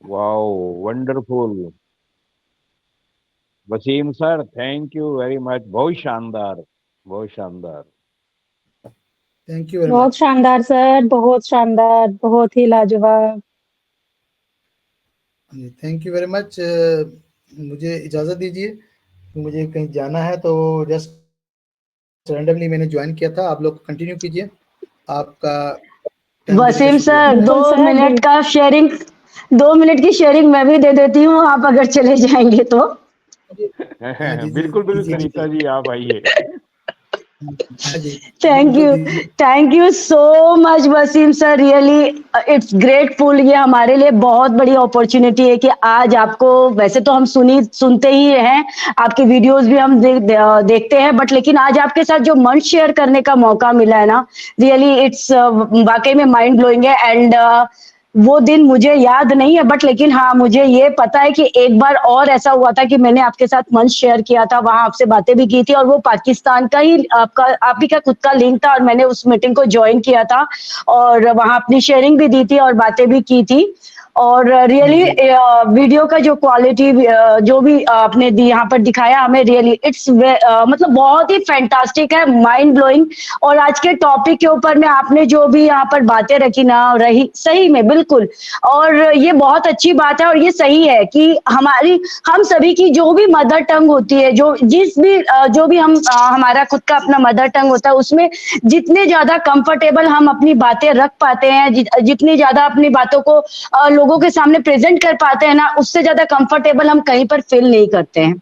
Wow, wonderful. Waseem sir, thank you very much. बहुत शानदार, बहुत शानदार। थैंक यू वेरी बहुत मच। शानदार सर, बहुत शानदार, बहुत ही लाजवाब। थैंक यू वेरी मच। मुझे इजाज़त दीजिए, मुझे कहीं जाना है, तो जस्ट रैंडमली मैंने ज्वाइन किया था। आप लोग कंटिन्यू कीजिए, आपका टाइम देने का वसीम शुक्रिया। सर, बिल्कुल सर, 2 मिनट का शेयरिंग, 2 मिनट की शेयरिंग मैं भी दे देती हूँ, आप अगर चले जाएंगे तो। हाँ, दीजिए बिल्कुल बिल्कुल दीजिए सुनीता दीजिए। जी, आप आइए। हाँ जी, thank you so much Waseem sir, really it's grateful. ये हमारे लिए बहुत बड़ी अपॉर्चुनिटी है कि आज आपको, वैसे तो हम सुनते ही हैं, आपके वीडियोस भी हम देखते हैं, बट लेकिन आज आपके साथ जो मंच शेयर करने का मौका मिला है ना, रियली इट्स वाकई में माइंड ब्लोइंग है। एंड वो दिन मुझे याद नहीं है, बट लेकिन हाँ, मुझे ये पता है कि एक बार और ऐसा हुआ था कि मैंने आपके साथ मंच शेयर किया था, वहां आपसे बातें भी की थी, और वो पाकिस्तान का ही आप ही का खुद का लिंक था, और मैंने उस मीटिंग को ज्वाइन किया था और वहां अपनी शेयरिंग भी दी थी और बातें भी की थी। और रियली वीडियो का जो क्वालिटी जो भी आपने यहाँ पर दिखाया हमें, रियली इट्स मतलब बहुत ही फैंटास्टिक है, माइंड ब्लोइंग। और आज के टॉपिक के ऊपर में आपने जो भी यहाँ पर बातें रखी ना, रही सही में बिल्कुल, और ये बहुत अच्छी बात है, और ये सही है कि हम सभी की जो भी मदर टंग होती है, जो भी हम हमारा खुद का अपना मदर टंग होता है, उसमें जितने ज्यादा कंफर्टेबल हम अपनी बातें रख पाते हैं, जितनी ज्यादा अपनी बातों को लोगों के सामने प्रेजेंट कर पाते हैं ना, उससे ज्यादा कंफर्टेबल हम कहीं पर फील नहीं करते हैं।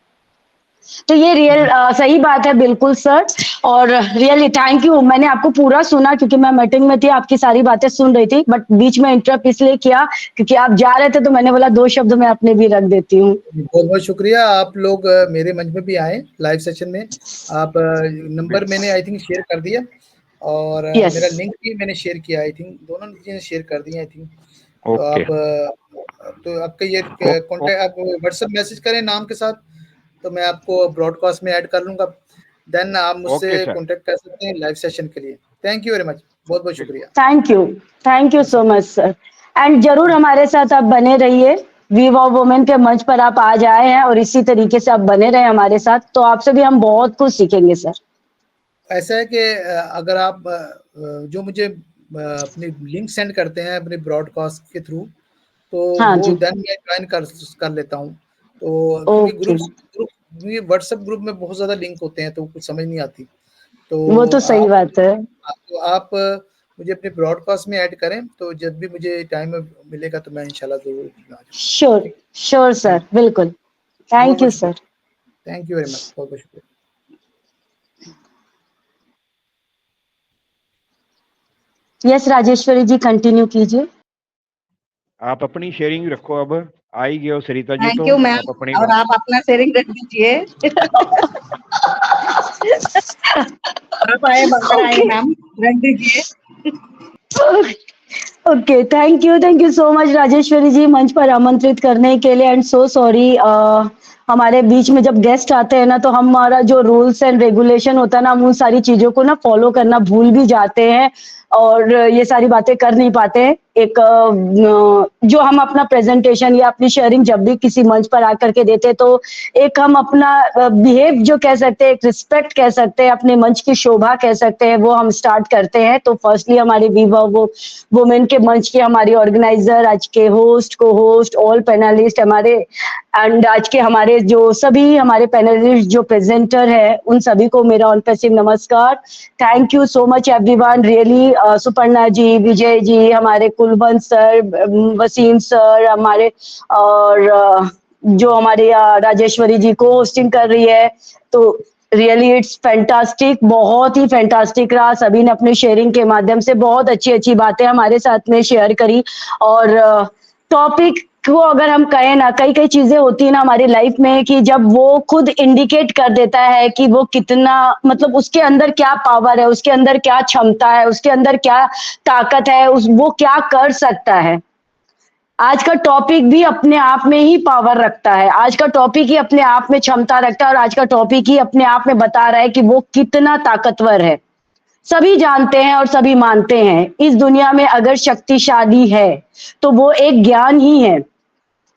तो ये सही बात है बिल्कुल सर, और रियली थैंक यू। मैंने आपको पूरा सुना क्योंकि मैं मीटिंग में थी, आपकी सारी बातें सुन रही थी, बट बीच में इंटरप्ट इसलिए किया क्योंकि आप जा रहे थे, तो मैंने बोला 2 शब्द मैं अपने भी रख देती हूँ। बहुत बहुत शुक्रिया, आप लोग मेरे मंच में भी आए लाइव सेशन में। आप नंबर मैंने आई थिंक शेयर कर दिया, और मेरा लिंक भी मैंने शेयर किया, आई थिंक दोनों चीजें शेयर कर दी आई थिंक। तो आपका ये कॉन्टेक्ट, आप व्हाट्सएप मैसेज करें नाम के साथ, तो मैं आपको ब्रॉडकास्ट में ऐड कर लूंगा, देन आप मुझसे कॉन्टेक्ट कर सकते हैं लाइव सेशन के लिए। थैंक यू वेरी मच, बहुत बहुत शुक्रिया। Thank you so much sir, and जरूर हमारे साथ आप बने रहिए। वी वाव वुमेन के मंच पर आप आज आए हैं और इसी तरीके से आप बने रहे हमारे साथ, तो आपसे भी हम बहुत कुछ सीखेंगे सर। ऐसा है कि अगर आप जो मुझे अपनी लिंक सेंड करते हैं अपने ब्रॉडकास्ट के थ्रू, तो वो देन मैं ज्वाइन कर लेता हूँ। तो क्योंकि व्हाट्सएप ग्रुप में बहुत ज्यादा लिंक होते हैं, तो कुछ समझ नहीं आती। तो वो तो सही बात है। तो आप मुझे अपने ब्रॉडकास्ट में ऐड करें, तो जब भी मुझे टाइम मिलेगा तो मैं इंशाल्लाह जरूर। श्योर सर, बिल्कुल। Thank you sir, thank you very much, बहुत बहुत शुक्रिया। यस राजेश्वरी जी, कंटिन्यू कीजिए। आप अपनी शेयरिंग रखो, अब आ ही गए हो Sarita ji, thank you ma'am, और आप अपना शेयरिंग रख दीजिए। आप आए बगैर आए मैम, रख दीजिए। Okay, thank you so much Rajeshwari ji, मंच पर आमंत्रित करने के लिए। एंड सो सॉरी, हमारे बीच में जब गेस्ट आते हैं ना, तो हमारा जो रूल्स एंड रेगुलेशन होता है ना, हम उन सारी चीजों को ना फॉलो करना भूल भी जाते हैं और ये सारी बातें कर नहीं पाते हैं। एक जो हम अपना प्रेजेंटेशन या अपनी शेयरिंग जब भी किसी मंच पर आकर के देते हैं, तो एक हम अपना बिहेव जो कह सकते हैं, एक रिस्पेक्ट कह सकते हैं, अपने मंच की शोभा कह सकते हैं, वो हम स्टार्ट करते हैं। तो फर्स्टली हमारे वी वाव वुमेन के मंच की हमारी ऑर्गेनाइजर, आज के होस्ट, को होस्ट, ऑल पैनलिस्ट हमारे, एंड आज के हमारे जो सभी हमारे पैनलिस्ट जो प्रेजेंटर है, उन सभी को मेरा ऑनपेसिव नमस्कार। Thank you so much everyone, really Suparna ji, Vijay ji, हमारे कुलवंत सर, वसीम सर, हमारे और जो हमारे राजेश्वरी जी को होस्टिंग कर रही है, तो रियली इट्स फैंटास्टिक, बहुत ही फैंटास्टिक रहा। सभी ने अपने शेयरिंग के माध्यम से बहुत अच्छी अच्छी बातें हमारे साथ में शेयर करी। और टॉपिक को अगर हम कहें ना, कई कई चीजें होती है ना हमारी लाइफ में कि जब वो खुद इंडिकेट कर देता है कि वो कितना, मतलब उसके अंदर क्या पावर है, उसके अंदर क्या क्षमता है, उसके अंदर क्या ताकत है, वो क्या कर सकता है। आज का टॉपिक भी अपने आप में ही पावर रखता है, आज का टॉपिक ही अपने आप में क्षमता रखता है, और आज का टॉपिक ही अपने आप में बता रहा है कि वो कितना ताकतवर है। सभी जानते हैं और सभी मानते हैं, इस दुनिया में अगर शक्तिशाली है तो वो एक ज्ञान ही है।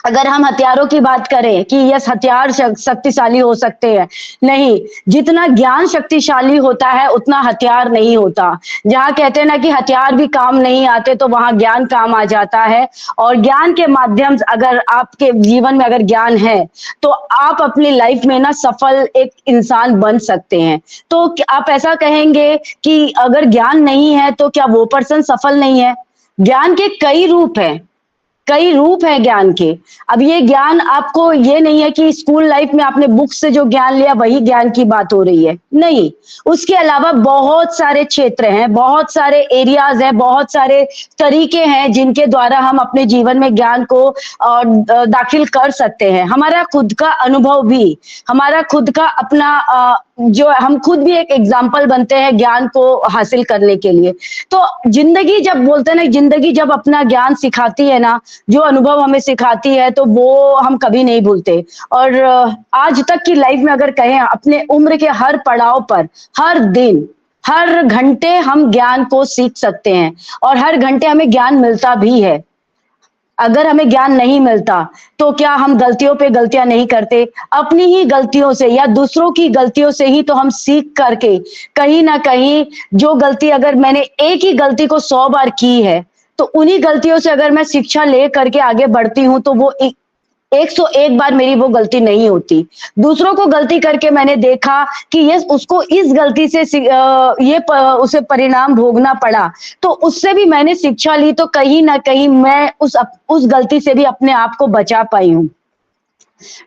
अगर हम हथियारों की बात करें कि यस हथियार शक्तिशाली हो सकते हैं, नहीं, जितना ज्ञान शक्तिशाली होता है उतना हथियार नहीं होता। जहां कहते हैं ना कि हथियार भी काम नहीं आते, तो वहां ज्ञान काम आ जाता है। और ज्ञान के माध्यम से अगर आपके जीवन में अगर ज्ञान है, तो आप अपनी लाइफ में ना सफल एक इंसान बन सकते हैं। तो आप ऐसा कहेंगे कि अगर ज्ञान नहीं है तो क्या वो पर्सन सफल नहीं है? ज्ञान के कई रूप हैं, कई रूप है ज्ञान के। अब ये ज्ञान आपको ये नहीं है कि स्कूल लाइफ में आपने बुक से जो ज्ञान लिया वही ज्ञान की बात हो रही है, नहीं। उसके अलावा बहुत सारे क्षेत्र हैं, बहुत सारे एरियाज हैं, बहुत सारे तरीके हैं जिनके द्वारा हम अपने जीवन में ज्ञान को दाखिल कर सकते हैं। हमारा खुद का अनुभव भी, हमारा खुद का अपना जो हम खुद भी एक एग्जाम्पल बनते हैं ज्ञान को हासिल करने के लिए। तो जिंदगी जब बोलते हैं ना, जिंदगी जब अपना ज्ञान सिखाती है ना, जो अनुभव हमें सिखाती है, तो वो हम कभी नहीं भूलते। और आज तक की लाइफ में अगर कहें, अपने उम्र के हर पड़ाव पर, हर दिन, हर घंटे हम ज्ञान को सीख सकते हैं और हर घंटे हमें ज्ञान मिलता भी है। अगर हमें ज्ञान नहीं मिलता तो क्या हम गलतियों पे गलतियां नहीं करते? अपनी ही गलतियों से या दूसरों की गलतियों से ही तो हम सीख करके कहीं ना कहीं, जो गलती अगर मैंने एक ही गलती को 100 बार की है, तो उन्हीं गलतियों से अगर मैं शिक्षा ले करके आगे बढ़ती हूँ, तो वो 101 बार मेरी वो गलती नहीं होती। दूसरों को गलती करके मैंने देखा कि ये उसको इस गलती से उसे परिणाम भोगना पड़ा, तो उससे भी मैंने शिक्षा ली, तो कहीं ना कहीं मैं उस गलती से भी अपने आप को बचा पाई हूँ।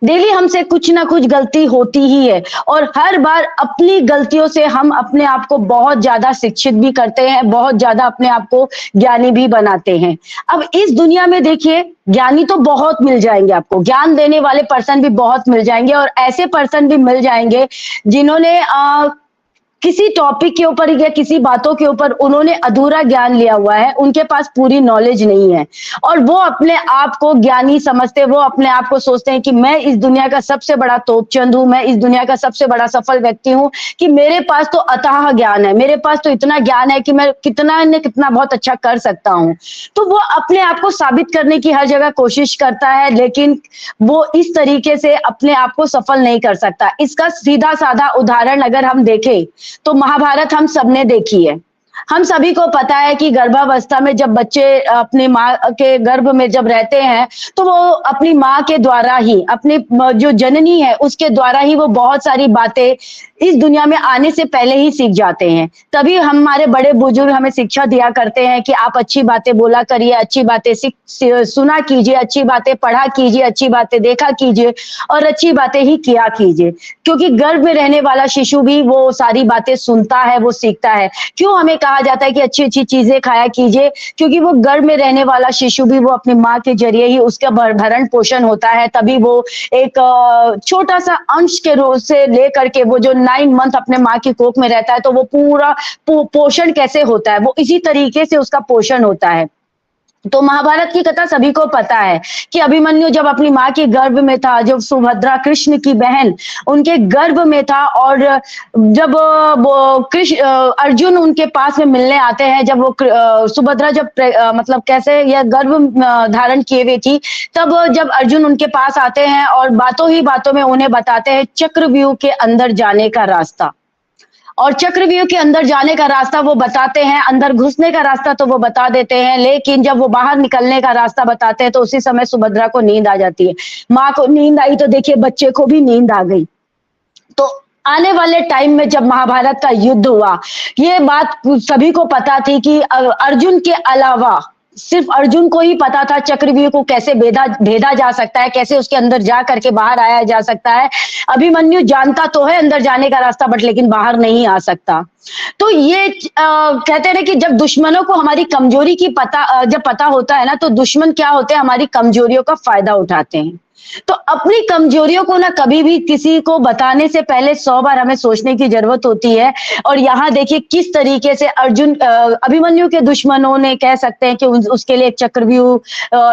डेली हमसे कुछ ना कुछ गलती होती ही है और हर बार अपनी गलतियों से हम अपने आप को बहुत ज्यादा शिक्षित भी करते हैं, बहुत ज्यादा अपने आप को ज्ञानी भी बनाते हैं। अब इस दुनिया में देखिए, ज्ञानी तो बहुत मिल जाएंगे आपको, ज्ञान देने वाले पर्सन भी बहुत मिल जाएंगे और ऐसे पर्सन भी मिल जाएंगे जिन्होंने किसी टॉपिक के ऊपर या किसी बातों के ऊपर उन्होंने अधूरा ज्ञान लिया हुआ है, उनके पास पूरी नॉलेज नहीं है और वो अपने आप को ज्ञानी समझते, वो अपने आप को सोचते हैं कि मैं इस दुनिया का सबसे बड़ा तोपचंद हूँ, मैं इस दुनिया का सबसे बड़ा सफल व्यक्ति हूँ, कि मेरे पास तो अथाह ज्ञान है, मेरे पास तो इतना ज्ञान है कि मैं कितना न कितना बहुत अच्छा कर सकता हूँ। तो वो अपने आप को साबित करने की हर जगह कोशिश करता है, लेकिन वो इस तरीके से अपने आप को सफल नहीं कर सकता। इसका सीधा साधा उदाहरण अगर हम देखें तो महाभारत हम सबने देखी है। हम सभी को पता है कि गर्भावस्था में जब बच्चे अपने माँ के गर्भ में जब रहते हैं, तो वो अपनी माँ के द्वारा ही, अपने जो जननी है उसके द्वारा ही वो बहुत सारी बातें इस दुनिया में आने से पहले ही सीख जाते हैं। तभी हमारे बड़े बुजुर्ग हमें शिक्षा दिया करते हैं कि आप अच्छी बातें बोला करिए, अच्छी बातें सुना कीजिए, अच्छी बातें पढ़ा कीजिए, अच्छी बातें देखा कीजिए और अच्छी बातें ही किया कीजिए, क्योंकि गर्भ में रहने वाला शिशु भी वो सारी बातें सुनता है, वो सीखता है। क्यों हमें कहा जाता है कि अच्छी अच्छी चीजें खाया कीजिए? क्योंकि वो गर्भ में रहने वाला शिशु भी वो अपनी माँ के जरिए ही उसका भरण पोषण होता है, तभी वो एक छोटा सा अंश के रूप से लेकर के वो जो 9 मंथ अपने माँ की कोख में रहता है, तो वो पूरा पोषण कैसे होता है, वो इसी तरीके से उसका पोषण होता है। तो महाभारत की कथा सभी को पता है कि अभिमन्यु जब अपनी माँ के गर्भ में था, जब सुभद्रा कृष्ण की बहन उनके गर्भ में था और जब वो अर्जुन उनके पास में मिलने आते हैं, जब वो सुभद्रा जब मतलब कैसे यह गर्भ धारण किए हुए थी, तब जब अर्जुन उनके पास आते हैं और बातों ही बातों में उन्हें बताते हैं चक्रव्यूह के अंदर जाने का रास्ता। और चक्रव्यूह के अंदर जाने का रास्ता वो बताते हैं, अंदर घुसने का रास्ता तो वो बता देते हैं, लेकिन जब वो बाहर निकलने का रास्ता बताते हैं तो उसी समय सुभद्रा को नींद आ जाती है। माँ को नींद आई तो देखिए बच्चे को भी नींद आ गई। तो आने वाले टाइम में जब महाभारत का युद्ध हुआ, ये बात सभी को पता थी कि अर्जुन के अलावा सिर्फ अर्जुन को ही पता था चक्रव्यूह को कैसे भेदा जा सकता है, कैसे उसके अंदर जा करके बाहर आया जा सकता है। अभिमन्यु जानता तो है अंदर जाने का रास्ता, बट लेकिन बाहर नहीं आ सकता। तो ये कहते हैं कि जब दुश्मनों को हमारी कमजोरी की जब पता होता है ना, तो दुश्मन क्या होते हैं, हमारी कमजोरियों का फायदा उठाते हैं। तो अपनी कमजोरियों को ना कभी भी किसी को बताने से पहले 100 बार हमें सोचने की जरूरत होती है। और यहाँ देखिए किस तरीके से अभिमन्यु के दुश्मनों ने कह सकते हैं कि उसके लिए एक चक्रव्यूह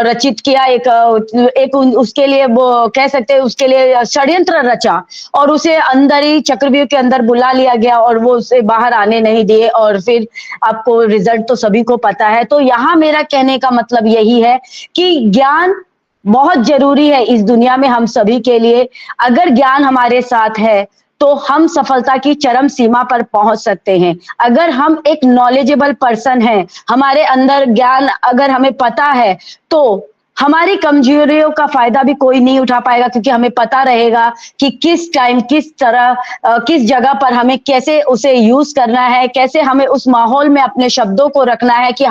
रचित किया, एक उसके लिए वो कह सकते हैं उसके लिए षड्यंत्र रचा और उसे अंदर ही चक्रव्यूह के अंदर बुला लिया गया और वो उसे बाहर आने नहीं दिए और फिर आपको रिजल्ट तो सभी को पता है। तो यहाँ मेरा कहने का मतलब यही है कि ज्ञान बहुत जरूरी है इस दुनिया में हम सभी के लिए। अगर ज्ञान हमारे साथ है तो हम सफलता की चरम सीमा पर पहुंच सकते हैं। अगर हम एक नॉलेजेबल पर्सन हैं, हमारे अंदर ज्ञान अगर हमें पता है, तो हमारी कमजोरियों का फायदा भी कोई नहीं उठा पाएगा, क्योंकि हमें पता रहेगा कि किस टाइम किस तरह किस जगह पर हमें कैसे उसे यूज करना है, कैसे हमें उस माहौल में अपने शब्दों को रखना है कि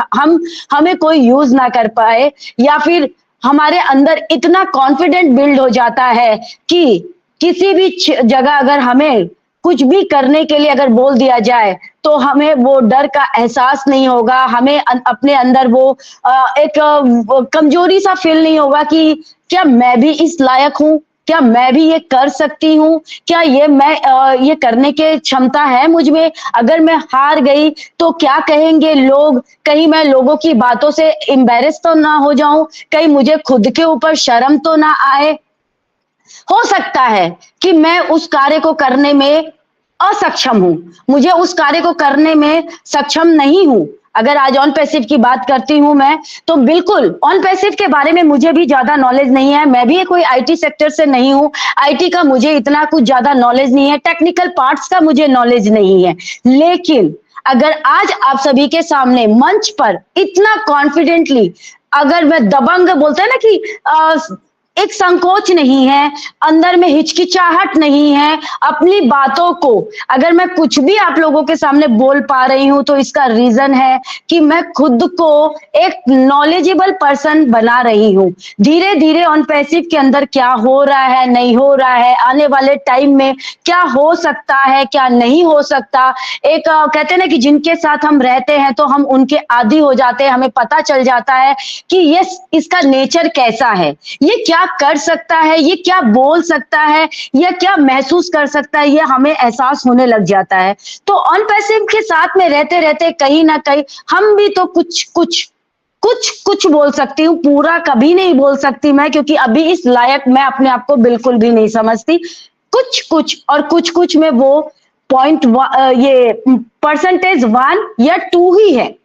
हमें कोई यूज ना कर पाए या फिर हमारे अंदर इतना कॉन्फिडेंट बिल्ड हो जाता है कि किसी भी जगह अगर हमें कुछ भी करने के लिए अगर बोल दिया जाए तो हमें वो डर का एहसास नहीं होगा, हमें अपने अंदर वो एक कमजोरी सा फील नहीं होगा कि क्या मैं भी इस लायक हूँ, क्या मैं भी ये कर सकती हूँ, क्या ये करने की क्षमता है मुझ में, अगर मैं हार गई तो क्या कहेंगे लोग, कहीं मैं लोगों की बातों से एम्बैरेस तो ना हो जाऊं, कहीं मुझे खुद के ऊपर शर्म तो ना आए। हो सकता है कि मैं उस कार्य को करने में असक्षम हूं, मुझे उस कार्य को करने में सक्षम नहीं हूं। अगर आज ऑन पैसिव की बात करती हूं मैं, तो बिल्कुल ऑन पैसिव के बारे में मुझे भी ज्यादा नॉलेज नहीं है, मैं भी कोई आईटी सेक्टर से नहीं हूं, आईटी का मुझे इतना कुछ ज्यादा नॉलेज नहीं है, टेक्निकल पार्ट्स का मुझे नॉलेज नहीं है। लेकिन अगर आज आप सभी के सामने मंच पर इतना कॉन्फिडेंटली, अगर मैं दबंग बोलते हैं ना कि एक संकोच नहीं है, अंदर में हिचकिचाहट नहीं है, अपनी बातों को अगर मैं कुछ भी आप लोगों के सामने बोल पा रही हूं तो इसका रीजन है कि मैं खुद को एक नॉलेजेबल पर्सन बना रही हूं। धीरे धीरे ऑन पैसिव के अंदर क्या हो रहा है, नहीं हो रहा है, आने वाले टाइम में क्या हो सकता है, क्या नहीं हो सकता, एक कहते हैं ना कि जिनके साथ हम रहते हैं तो हम उनके आदी हो जाते हैं, हमें पता चल जाता है कि ये इसका नेचर कैसा है, ये क्या कर सकता है, ये क्या बोल सकता है, या क्या महसूस कर सकता है, ये हमें एहसास होने लग जाता है। तो ऑन पैसिव के साथ में रहते रहते कहीं ना कहीं हम भी तो कुछ बोल सकती हूँ, पूरा कभी नहीं बोल सकती मैं, क्योंकि अभी इस लायक मैं अपने आप को बिल्कुल भी नहीं समझती। कुछ में वो ये परसेंटेज 1 या 2 ही है,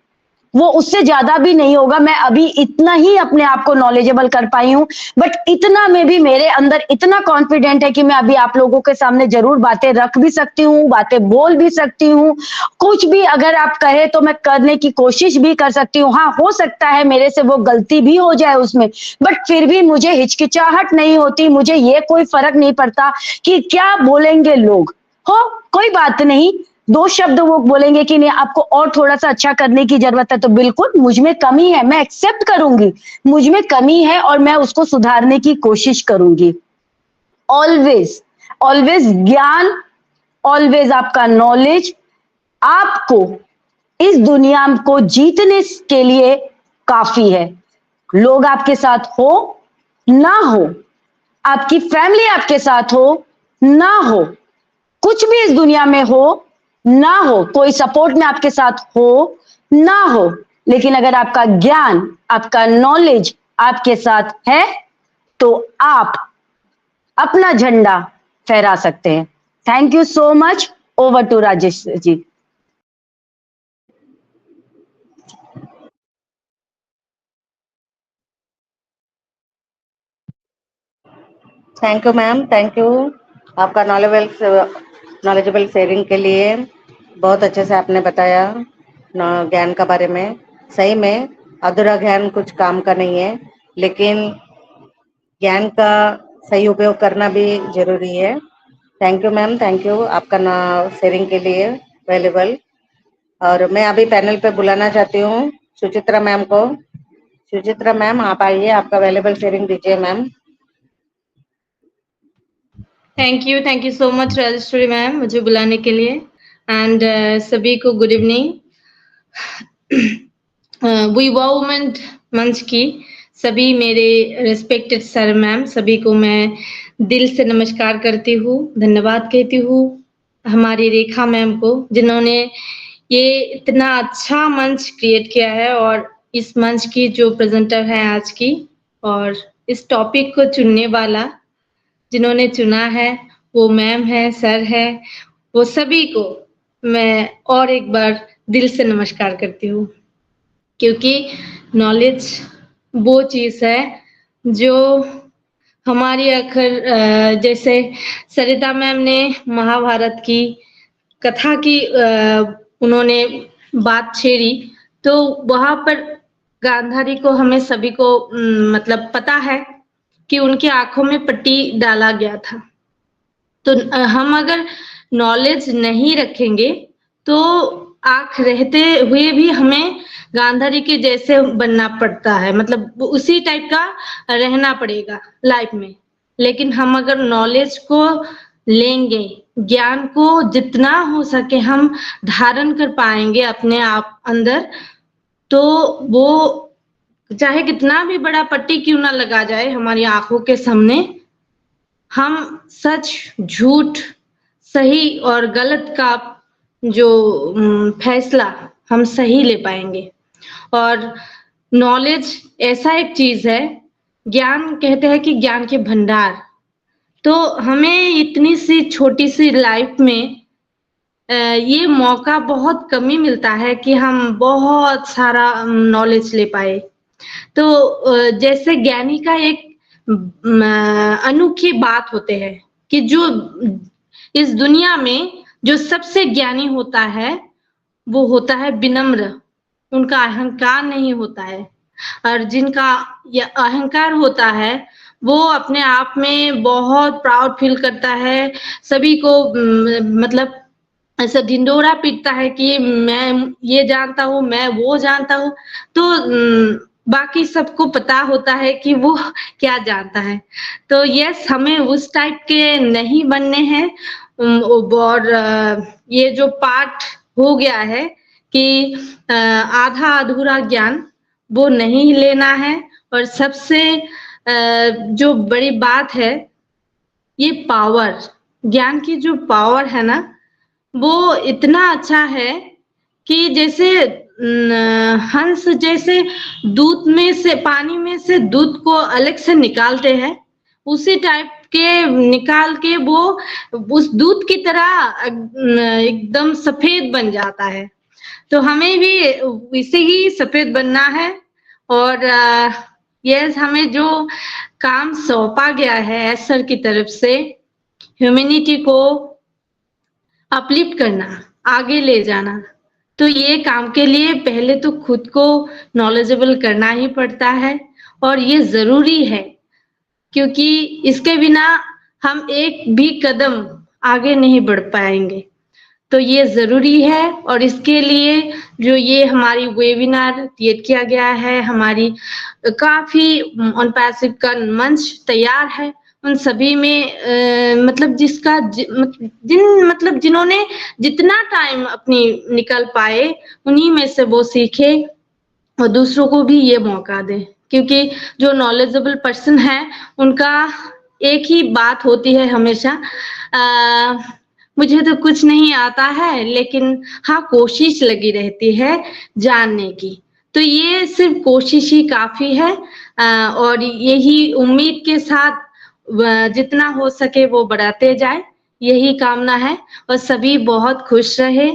वो उससे ज्यादा भी नहीं होगा। मैं अभी इतना ही अपने आप को नॉलेजेबल कर पाई हूं, बट इतना में भी मेरे अंदर इतना कॉन्फिडेंट है कि मैं अभी आप लोगों के सामने जरूर बातें रख भी सकती हूँ, बातें बोल भी सकती हूँ, कुछ भी अगर आप कहे तो मैं करने की कोशिश भी कर सकती हूँ। हाँ, हो सकता है मेरे से वो गलती भी हो जाए उसमें, बट फिर भी मुझे हिचकिचाहट नहीं होती, मुझे ये कोई फर्क नहीं पड़ता कि क्या बोलेंगे लोग। हो, कोई बात नहीं, 2 शब्द वो बोलेंगे कि नहीं आपको और थोड़ा सा अच्छा करने की जरूरत है, तो बिल्कुल मुझ में कमी है, मैं एक्सेप्ट करूंगी, मुझ में कमी है और मैं उसको सुधारने की कोशिश करूंगी। ऑलवेज ज्ञान, ऑलवेज आपका नॉलेज आपको इस दुनिया को जीतने के लिए काफी है। लोग आपके साथ हो ना हो, आपकी फैमिली आपके साथ हो ना हो, कुछ भी इस दुनिया में हो ना हो, कोई सपोर्ट में आपके साथ हो ना हो, लेकिन अगर आपका ज्ञान, आपका नॉलेज आपके साथ है तो आप अपना झंडा फहरा सकते हैं। Thank you so much. Over to Rajesh ji. Thank you ma'am, thank you आपका नॉलेजेबल शेयरिंग के लिए। बहुत अच्छे से आपने बताया ज्ञान का बारे में। सही में अधूरा ज्ञान कुछ काम का नहीं है, लेकिन ज्ञान का सही उपयोग करना भी जरूरी है। Thank you ma'am, thank you आपका शेयरिंग के लिए वैल्यूबल। और मैं अभी पैनल पे बुलाना चाहती हूँ सुचित्रा मैम को। सुचित्रा मैम आप आइए, आपका वैल्यूबल शेयरिंग दीजिए ma'am. Thank you so much Rajeshwari ma'am मुझे बुलाने के लिए। एंड सभी को गुड इवनिंग। वी वुमेन मंच की सभी मेरे रिस्पेक्टेड सर मैम सभी को मैं दिल से नमस्कार करती हूँ, धन्यवाद कहती हूँ हमारी रेखा मैम को, जिन्होंने ये इतना अच्छा मंच क्रिएट किया है। और इस मंच की जो प्रेजेंटर है आज की, और इस टॉपिक को चुनने वाला जिन्होंने चुना है वो मैम है, सर है, वो सभी को मैं और एक बार दिल से नमस्कार करती हूँ। क्योंकि नॉलेज वो चीज है जो हमारी अखर जैसे सरिता मैम ने महाभारत की कथा की उन्होंने बात छेड़ी, तो वहां पर गांधारी को हमें सभी को मतलब पता है कि उनकी आंखों में पट्टी डाला गया था। तो हम अगर नॉलेज नहीं रखेंगे तो आंख रहते हुए भी हमें गांधारी के जैसे बनना पड़ता है, मतलब उसी टाइप का रहना पड़ेगा लाइफ में। लेकिन हम अगर नॉलेज को लेंगे, ज्ञान को जितना हो सके हम धारण कर पाएंगे अपने आप अंदर, तो वो चाहे कितना भी बड़ा पट्टी क्यों ना लगा जाए हमारी आंखों के सामने, हम सच झूठ सही और गलत का जो फैसला हम सही ले पाएंगे। और नॉलेज ऐसा एक चीज है, ज्ञान कहते हैं कि ज्ञान के भंडार, तो हमें इतनी सी छोटी सी लाइफ में ये मौका बहुत कम ही मिलता है कि हम बहुत सारा नॉलेज ले पाए। तो जैसे ज्ञानी का एक अनोखी बात होते हैं कि जो इस दुनिया में जो सबसे ज्ञानी होता है वो होता है विनम्र, उनका अहंकार नहीं होता है। और जिनका ये अहंकार होता है वो अपने आप में बहुत प्राउड फील करता है, सभी को मतलब ऐसा ढिंडोरा पीटता है कि मैं ये जानता हूँ, मैं वो जानता हूँ, तो बाकी सबको पता होता है कि वो क्या जानता है। तो यस, हमें उस टाइप के नहीं बनने हैं। और ये जो पाठ हो गया है कि आधा अधूरा ज्ञान वो नहीं लेना है। और सबसे जो बड़ी बात है, ये पावर, ज्ञान की जो पावर है ना, वो इतना अच्छा है कि जैसे हंस जैसे दूध में से, पानी में से दूध को अलग से निकालते हैं, उसी टाइप के निकाल के वो उस दूध की तरह एकदम सफेद बन जाता है। तो हमें भी इसे ही सफेद बनना है। और यस, हमें जो काम सौंपा गया है सर की तरफ से, ह्यूमैनिटी को अपलिफ्ट करना, आगे ले जाना, तो ये काम के लिए पहले तो खुद को नॉलेजेबल करना ही पड़ता है। और ये जरूरी है क्योंकि इसके बिना हम एक भी कदम आगे नहीं बढ़ पाएंगे। तो ये जरूरी है। और इसके लिए जो ये हमारी वेबिनार क्रिएट किया गया है, हमारी काफी ऑन पैसिव का मंच तैयार है, उन सभी में मतलब जिन्होंने जितना टाइम अपनी निकल पाए, उन्हीं में से वो सीखे और दूसरों को भी ये मौका दे। क्योंकि जो नॉलेजेबल पर्सन है उनका एक ही बात होती है हमेशा, मुझे तो कुछ नहीं आता है लेकिन हाँ कोशिश लगी रहती है जानने की। तो ये सिर्फ कोशिश ही काफी है। और यही उम्मीद के साथ जितना हो सके वो बढ़ाते जाए, यही कामना है। और सभी बहुत खुश रहे,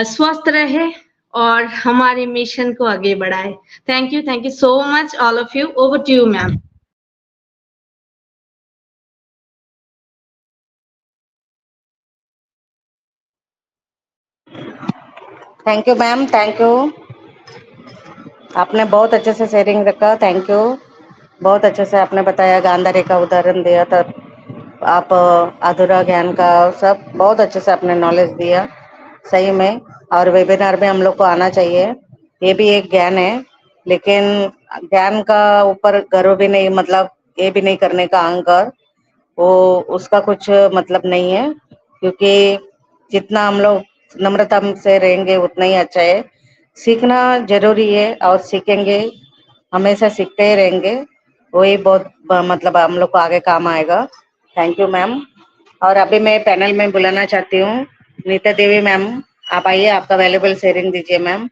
स्वस्थ रहे और हमारे मिशन को आगे बढ़ाए। Thank you so much all of you. Over to you ma'am. Thank you ma'am, thank you. आपने बहुत अच्छे से शेयरिंग रखा, थैंक यू। बहुत अच्छे से आपने बताया, गांधारी का उदाहरण दिया, तब आप अधूरा ज्ञान का सब बहुत अच्छे से आपने नॉलेज दिया सही में। और वेबिनार में हम लोग को आना चाहिए, ये भी एक ज्ञान है। लेकिन ज्ञान का ऊपर गर्व भी नहीं, मतलब ये भी नहीं करने का अहंकार, वो उसका कुछ मतलब नहीं है। क्योंकि जितना हम लोग नम्रता से रहेंगे उतना ही अच्छा है। सीखना जरूरी है और सीखेंगे, हमेशा सीखते ही रहेंगे, वही बहुत मतलब हम लोग को आगे काम आएगा। Thank you ma'am. और अभी मैं पैनल में बुलाना चाहती हूँ नीता देवी मैम, आप आइए, आपका वैल्यूबल शेयरिंग दीजिए ma'am.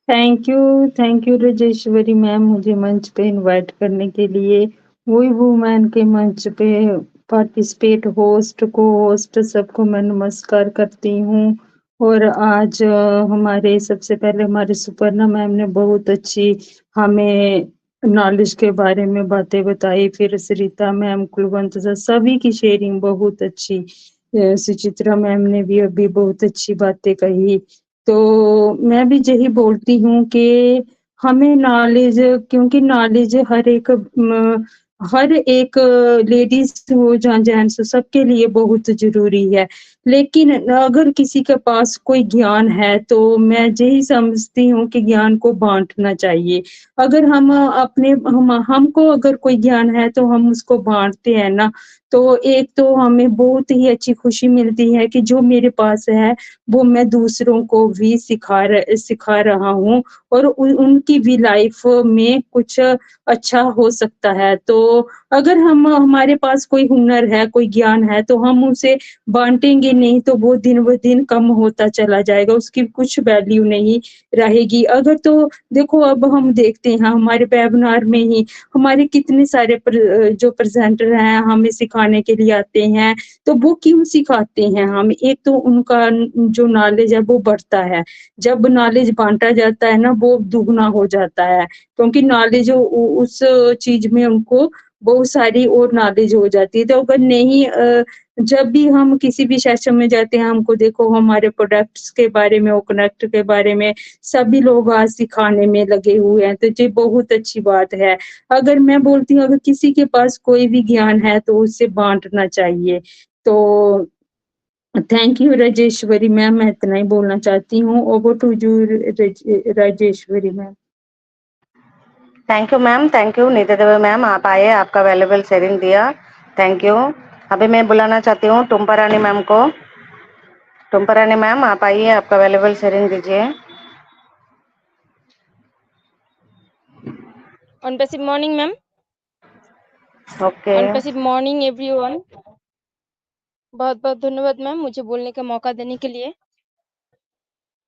Thank you Rajeshwari ma'am, मुझे मंच पे इनवाइट करने के लिए। वही वुमेन के मंच पे पार्टिसिपेट, होस्ट, को होस्ट सबको मैं नमस्कार करती हूँ। और आज हमारे सबसे पहले हमारे सुपर्णा मैम ने बहुत अच्छी हमें नॉलेज के बारे में बातें बताई। फिर सरिता मैम, कुलवंत सर, सभी की शेयरिंग बहुत अच्छी। सुचित्रा मैम ने भी अभी बहुत अच्छी बातें कही। तो मैं भी यही बोलती हूँ कि हमें नॉलेज, क्योंकि नॉलेज हर एक हर एक लेडीज हो या जेंट्स हो, सबके लिए बहुत जरूरी है। लेकिन अगर किसी के पास कोई ज्ञान है तो मैं यही समझती हूँ कि ज्ञान को बांटना चाहिए। अगर हम हमको अगर कोई ज्ञान है तो हम उसको बांटते हैं ना, तो एक तो हमें बहुत ही अच्छी खुशी मिलती है कि जो मेरे पास है वो मैं दूसरों को भी सिखा रहा हूँ, और उनकी भी लाइफ में कुछ अच्छा हो सकता है। तो अगर हमारे पास कोई हुनर है, कोई ज्ञान है, तो हम उसे बांटेंगे नहीं तो वो दिन ब दिन कम होता चला जाएगा, उसकी कुछ वैल्यू नहीं रहेगी। अगर तो देखो, अब हम देखते हैं हमारे वेबिनार में ही हमारे कितने सारे जो प्रेजेंटर हैं हमें सिखाने के लिए आते हैं, तो वो क्यों सिखाते हैं हम? एक तो उनका जो नॉलेज है वो बढ़ता है, जब नॉलेज बांटा जाता है ना वो दुगना हो जाता है, क्योंकि नॉलेज उस चीज में उनको बहुत सारी और नॉलेज हो जाती है। तो अगर नहीं जब भी हम किसी भी सेशन में जाते हैं, हमको देखो हमारे प्रोडक्ट्स के बारे में और कनेक्ट के बारे में सभी लोग आज सिखाने में लगे हुए हैं, तो ये बहुत अच्छी बात है। अगर मैं बोलती हूँ अगर किसी के पास कोई भी ज्ञान है तो उसे बांटना चाहिए। तो थैंक यू राजेश्वरी मैम, मैं इतना ही बोलना चाहती हूँ। Over to you Rajeshwari ma'am. Thank you ma'am, thank you Niti Devi ma'am, आप आए, आपका वैल्यूएबल शेयरिंग दिया, थैंक यू। अभी मैं बुलाना चाहती हूँ टुम्पा रानी मैम को। टुम्पा रानी मैम आप आइए, आपका वैल्यूएबल शेयरिंग दीजिए। On passive morning, ma'am. Okay On passive morning, everyone. बहुत बहुत धन्यवाद मैम मुझे बोलने का मौका देने के लिए।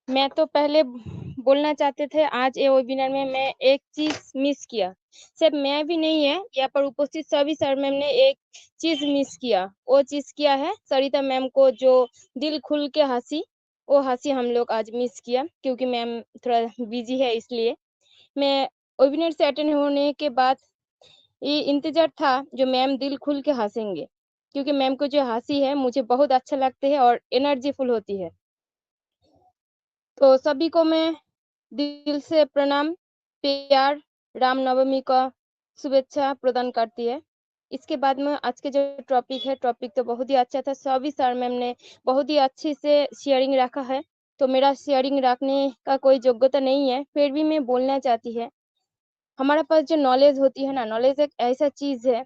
मैं तो पहले बोलना चाहते थे, आज ये वेबिनार में मैं एक चीज मिस किया। सिर्फ मैं भी नहीं है, यहाँ पर उपस्थित सभी सर मैम ने एक चीज मिस किया। वो चीज क्या है? सरिता मैम को जो दिल खुल के हंसी, वो हंसी हम लोग आज मिस किया, क्योंकि मैम थोड़ा बिजी है, इसलिए मैं वेबिनार से अटेंड होने के बाद ये इंतजार था जो मैम दिल खुल के हंसेंगे, क्योंकि मैम को जो हंसी है मुझे बहुत अच्छा लगते है और एनर्जीफुल होती है। तो सभी को मैं दिल से प्रणाम, प्यार, रामनवमी का शुभेच्छा प्रदान करती है। इसके बाद में आज के जो टॉपिक है, टॉपिक तो बहुत ही अच्छा था, सभी सर मैम ने बहुत ही अच्छे से शेयरिंग रखा है, तो मेरा शेयरिंग रखने का कोई योग्यता नहीं है, फिर भी मैं बोलना चाहती है। हमारे पास जो नॉलेज होती है ना, नॉलेज एक ऐसा चीज है,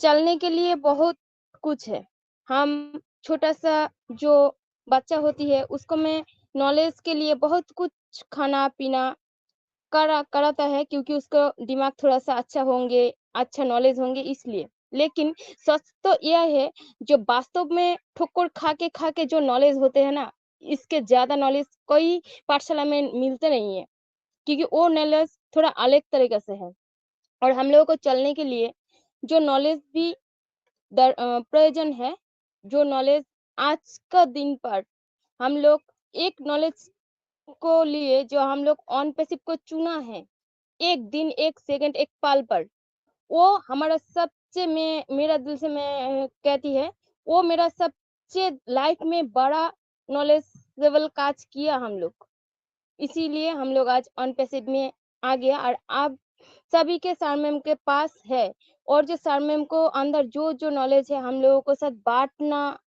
चलने के लिए बहुत कुछ है। हम छोटा सा जो बच्चा होती है उसको मैं नॉलेज के लिए बहुत कुछ खाना पीना कराता है, क्योंकि उसका दिमाग थोड़ा सा अच्छा होंगे, अच्छा नॉलेज होंगे, इसलिए। लेकिन सच तो यह है, जो वास्तव में ठोकर खा के जो नॉलेज होते हैं ना, इसके ज्यादा नॉलेज कोई पाठशाला में मिलते नहीं है, क्योंकि वो नॉलेज थोड़ा अलग तरीके से है। और हम लोगों को चलने के लिए जो नॉलेज भी प्रयोजन है, जो नॉलेज आज का दिन पर हम लोग एक नॉलेज को लिए जो हम लोग ऑन पैसिव को चुना है, एक दिन, एक सेकंड, एक पल पर, वो हमारा सबसे मेरा दिल से मैं कहती है, वो मेरा सबसे लाइफ में बड़ा नॉलेज लेवल काज किया हम लोग। इसीलिए हम लोग आज ऑन पैसिव में आ गया, और आप सभी के सर मैम के पास है, और जो सर मैम को अंदर जो जो नॉलेज है हम लोगों को साथ बांटना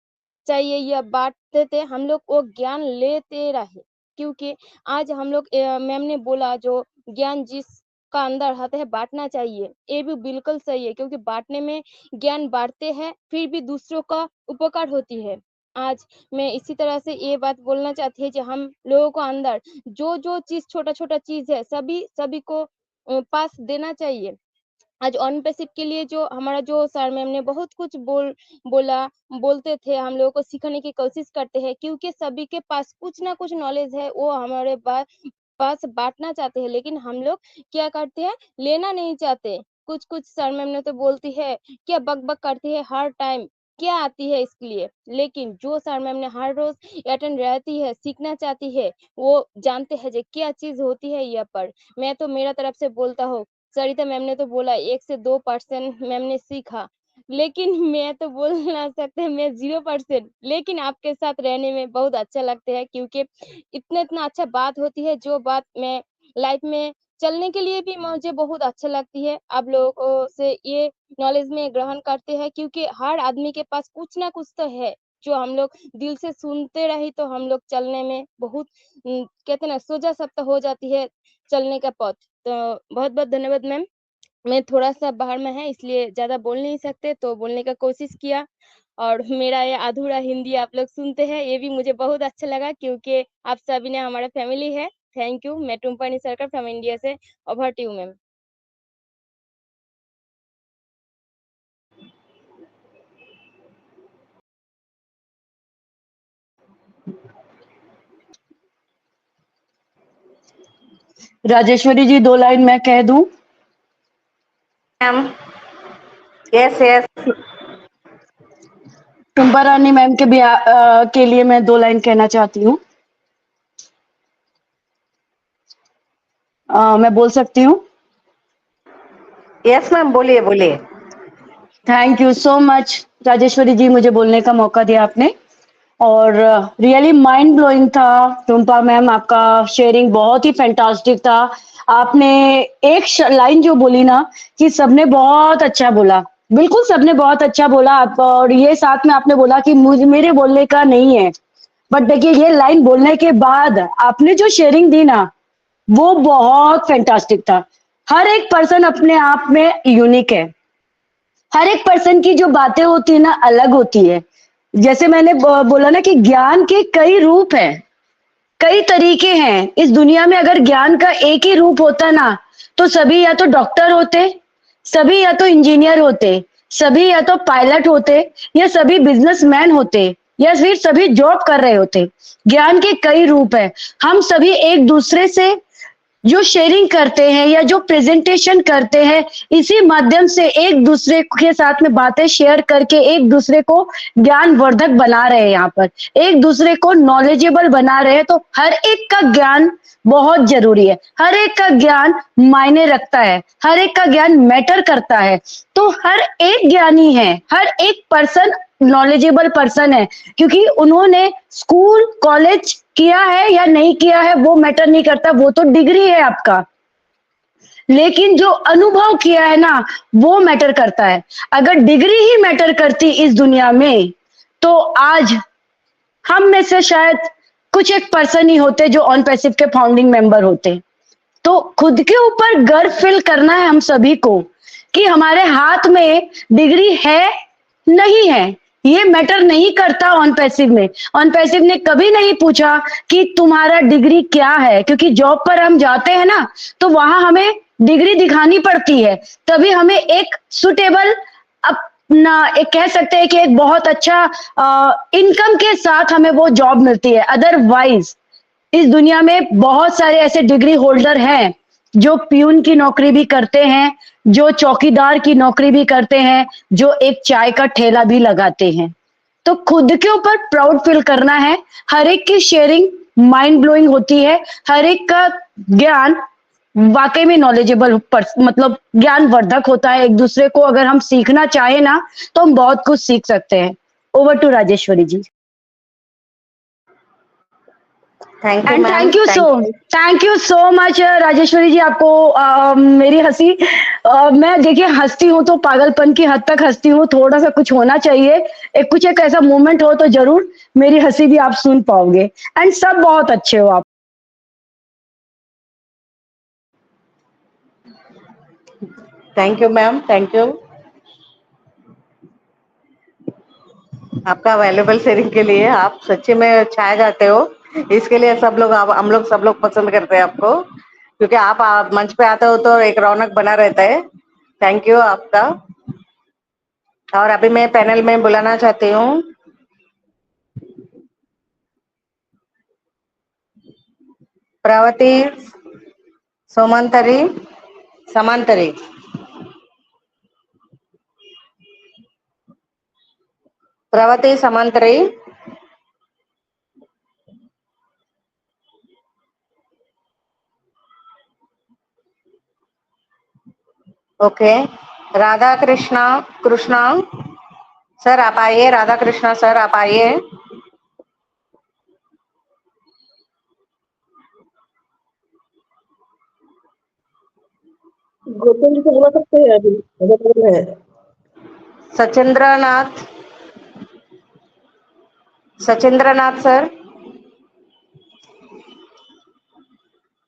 चाहिए, या बांटते थे हम लोग, वो ज्ञान लेते रहे। क्योंकि आज हम लोग मैम ने बोला जो ज्ञान जिसका अंदर आता है बांटना चाहिए, ये भी बिल्कुल सही है, क्योंकि बांटने में ज्ञान बांटते हैं, फिर भी दूसरों का उपकार होती है। आज मैं इसी तरह से ये बात बोलना चाहती है कि हम लोगों को अंदर जो जो चीज, छोटा छोटा चीज है, सभी को पास देना चाहिए। आज ऑन पैसिव के लिए जो हमारा जो सर मैम ने बहुत कुछ बोलते थे, हम लोगों को सिखाने की कोशिश करते हैं, क्योंकि सभी के पास कुछ ना कुछ नॉलेज है, वो हमारे पास बांटना चाहते हैं, लेकिन हम लोग क्या करते हैं, लेना नहीं चाहते। कुछ कुछ सर मैम ने तो बोलती है, क्या बक बक करती है हर टाइम, क्या आती है इसके लिए। लेकिन जो सर मैम ने हर रोज अटेंड रहती है, सीखना चाहती है, वो जानते हैं जो क्या चीज होती है यहाँ पर। मैं तो मेरा तरफ से बोलता हूँ, सरिता मैम ने तो बोला 1 से 2% मैम ने सीखा, लेकिन मैं तो बोल ना सकते मैं 0%, लेकिन आपके साथ रहने में बहुत अच्छा लगता है, क्योंकि इतना इतना अच्छा बात होती है, जो बात मैं लाइफ में चलने के लिए भी मुझे बहुत अच्छा लगती है। आप लोगों से ये नॉलेज में ग्रहण करते हैं, क्योंकि हर आदमी के पास कुछ ना कुछ तो है जो हम लोग दिल से सुनते रहे तो हम लोग चलने में बहुत कहते हैं ना सोजा सप्त हो जाती है चलने का पथ। तो बहुत बहुत धन्यवाद मैम। मैं थोड़ा सा बाहर में है इसलिए ज्यादा बोल नहीं सकते, तो बोलने का कोशिश किया। और मेरा ये अधूरा हिंदी आप लोग सुनते हैं, ये भी मुझे बहुत अच्छा लगा, क्योंकि आप सभी ने हमारा फैमिली है। Thank you. मैं टुम्पानी सरकार फ्रॉम इंडिया से। Over to you ma'am. Rajeshwari ji 2 line मैं कह दूं? Ma'am yes yes Tumpa Rani ma'am के लिए मैं 2 लाइन कहना चाहती हूँ। मैं बोल सकती हूँ? यस मैम, बोलिए बोलिए। Thank you so much Rajeshwari ji, मुझे बोलने का मौका दिया आपने। और रियली माइंड ब्लोइंग था टुम्पा मैम, आपका शेयरिंग बहुत ही फैंटास्टिक था। आपने एक लाइन जो बोली ना कि सबने बहुत अच्छा बोला, बिल्कुल सबने बहुत अच्छा बोला। आप और ये साथ में आपने बोला कि मुझे मेरे बोलने का नहीं है, बट देखिए ये लाइन बोलने के बाद आपने जो शेयरिंग दी ना वो बहुत फैंटास्टिक था। हर एक पर्सन अपने आप में यूनिक है, हर एक पर्सन की जो बातें होती है ना अलग होती है। जैसे मैंने बोला ना कि ज्ञान के कई रूप हैं, कई तरीके हैं इस दुनिया में। अगर ज्ञान का एक ही रूप होता ना तो सभी या तो डॉक्टर होते, सभी या तो इंजीनियर होते, सभी या तो पायलट होते, या सभी बिजनेसमैन होते, या फिर सभी जॉब कर रहे होते। ज्ञान के कई रूप है। हम सभी एक दूसरे से जो शेयरिंग करते हैं या जो प्रेजेंटेशन करते हैं, इसी माध्यम से एक दूसरे के साथ में बातें शेयर करके एक दूसरे को ज्ञानवर्धक बना रहे हैं, यहाँ पर एक दूसरे को नॉलेजेबल बना रहे हैं। तो हर एक का ज्ञान बहुत जरूरी है, हर एक का ज्ञान मायने रखता है, हर एक का ज्ञान मैटर करता है। तो हर एक ज्ञानी है, हर एक पर्सन नॉलेजेबल पर्सन है, क्योंकि उन्होंने स्कूल कॉलेज किया है या नहीं किया है वो मैटर नहीं करता, वो तो डिग्री है आपका, लेकिन जो अनुभव किया है ना वो मैटर करता है। अगर डिग्री ही मैटर करती इस दुनिया में तो आज हम में से शायद कुछ एक पर्सन ही होते जो ऑन पैसिव के फाउंडिंग मेंबर होते। तो खुद के ऊपर गर्व फील करना है हम सभी को कि हमारे हाथ में डिग्री है नहीं है ये मैटर नहीं करता। ऑन पैसिव में, ऑन पैसिव ने कभी नहीं पूछा कि तुम्हारा डिग्री क्या है, क्योंकि जॉब पर हम जाते हैं ना तो वहां हमें डिग्री दिखानी पड़ती है, तभी हमें एक सुटेबल अपना एक कह सकते हैं कि एक बहुत अच्छा इनकम के साथ हमें वो जॉब मिलती है। अदरवाइज इस दुनिया में बहुत सारे ऐसे डिग्री होल्डर हैं जो प्यून की नौकरी भी करते हैं, जो चौकीदार की नौकरी भी करते हैं, जो एक चाय का ठेला भी लगाते हैं। तो खुद के ऊपर प्राउड फील करना है। हर एक की शेयरिंग माइंड ब्लोइंग होती है, हर एक का ज्ञान वाकई में नॉलेजेबल मतलब ज्ञानवर्धक होता है। एक दूसरे को अगर हम सीखना चाहे ना तो हम बहुत कुछ सीख सकते हैं। Over to Rajeshwari ji. Thank you and ma'am, thank you so much Rajeshwari ji. आपको मेरी हंसी मैं देखिए हंसती हूँ तो पागलपन की हद तक हंसती हूँ, थोड़ा सा कुछ होना चाहिए, एक कुछ एक ऐसा मोमेंट हो तो जरूर मेरी हंसी भी आप सुन पाओगे। एंड सब बहुत अच्छे हो आप। Thank you ma'am, thank you आपका वैल्यूबल शेयरिंग के लिए। आप सच्ची में छाए जाते हो, इसके लिए सब लोग हम लोग सब लोग पसंद करते हैं आपको, क्योंकि आप मंच पे आते हो तो एक रौनक बना रहता है। थैंक यू आपका। और अभी मैं पैनल में बुलाना चाहती हूँ प्रवती सोमंतरी समांतरी। प्रवती समांतरी। ओके। राधा कृष्णा कृष्णा सर आप आइए, राधा कृष्णा सर आप आइए। गौतम जी को बुला सकते हैं अभी अवेलेबल है। Sachindranath sir.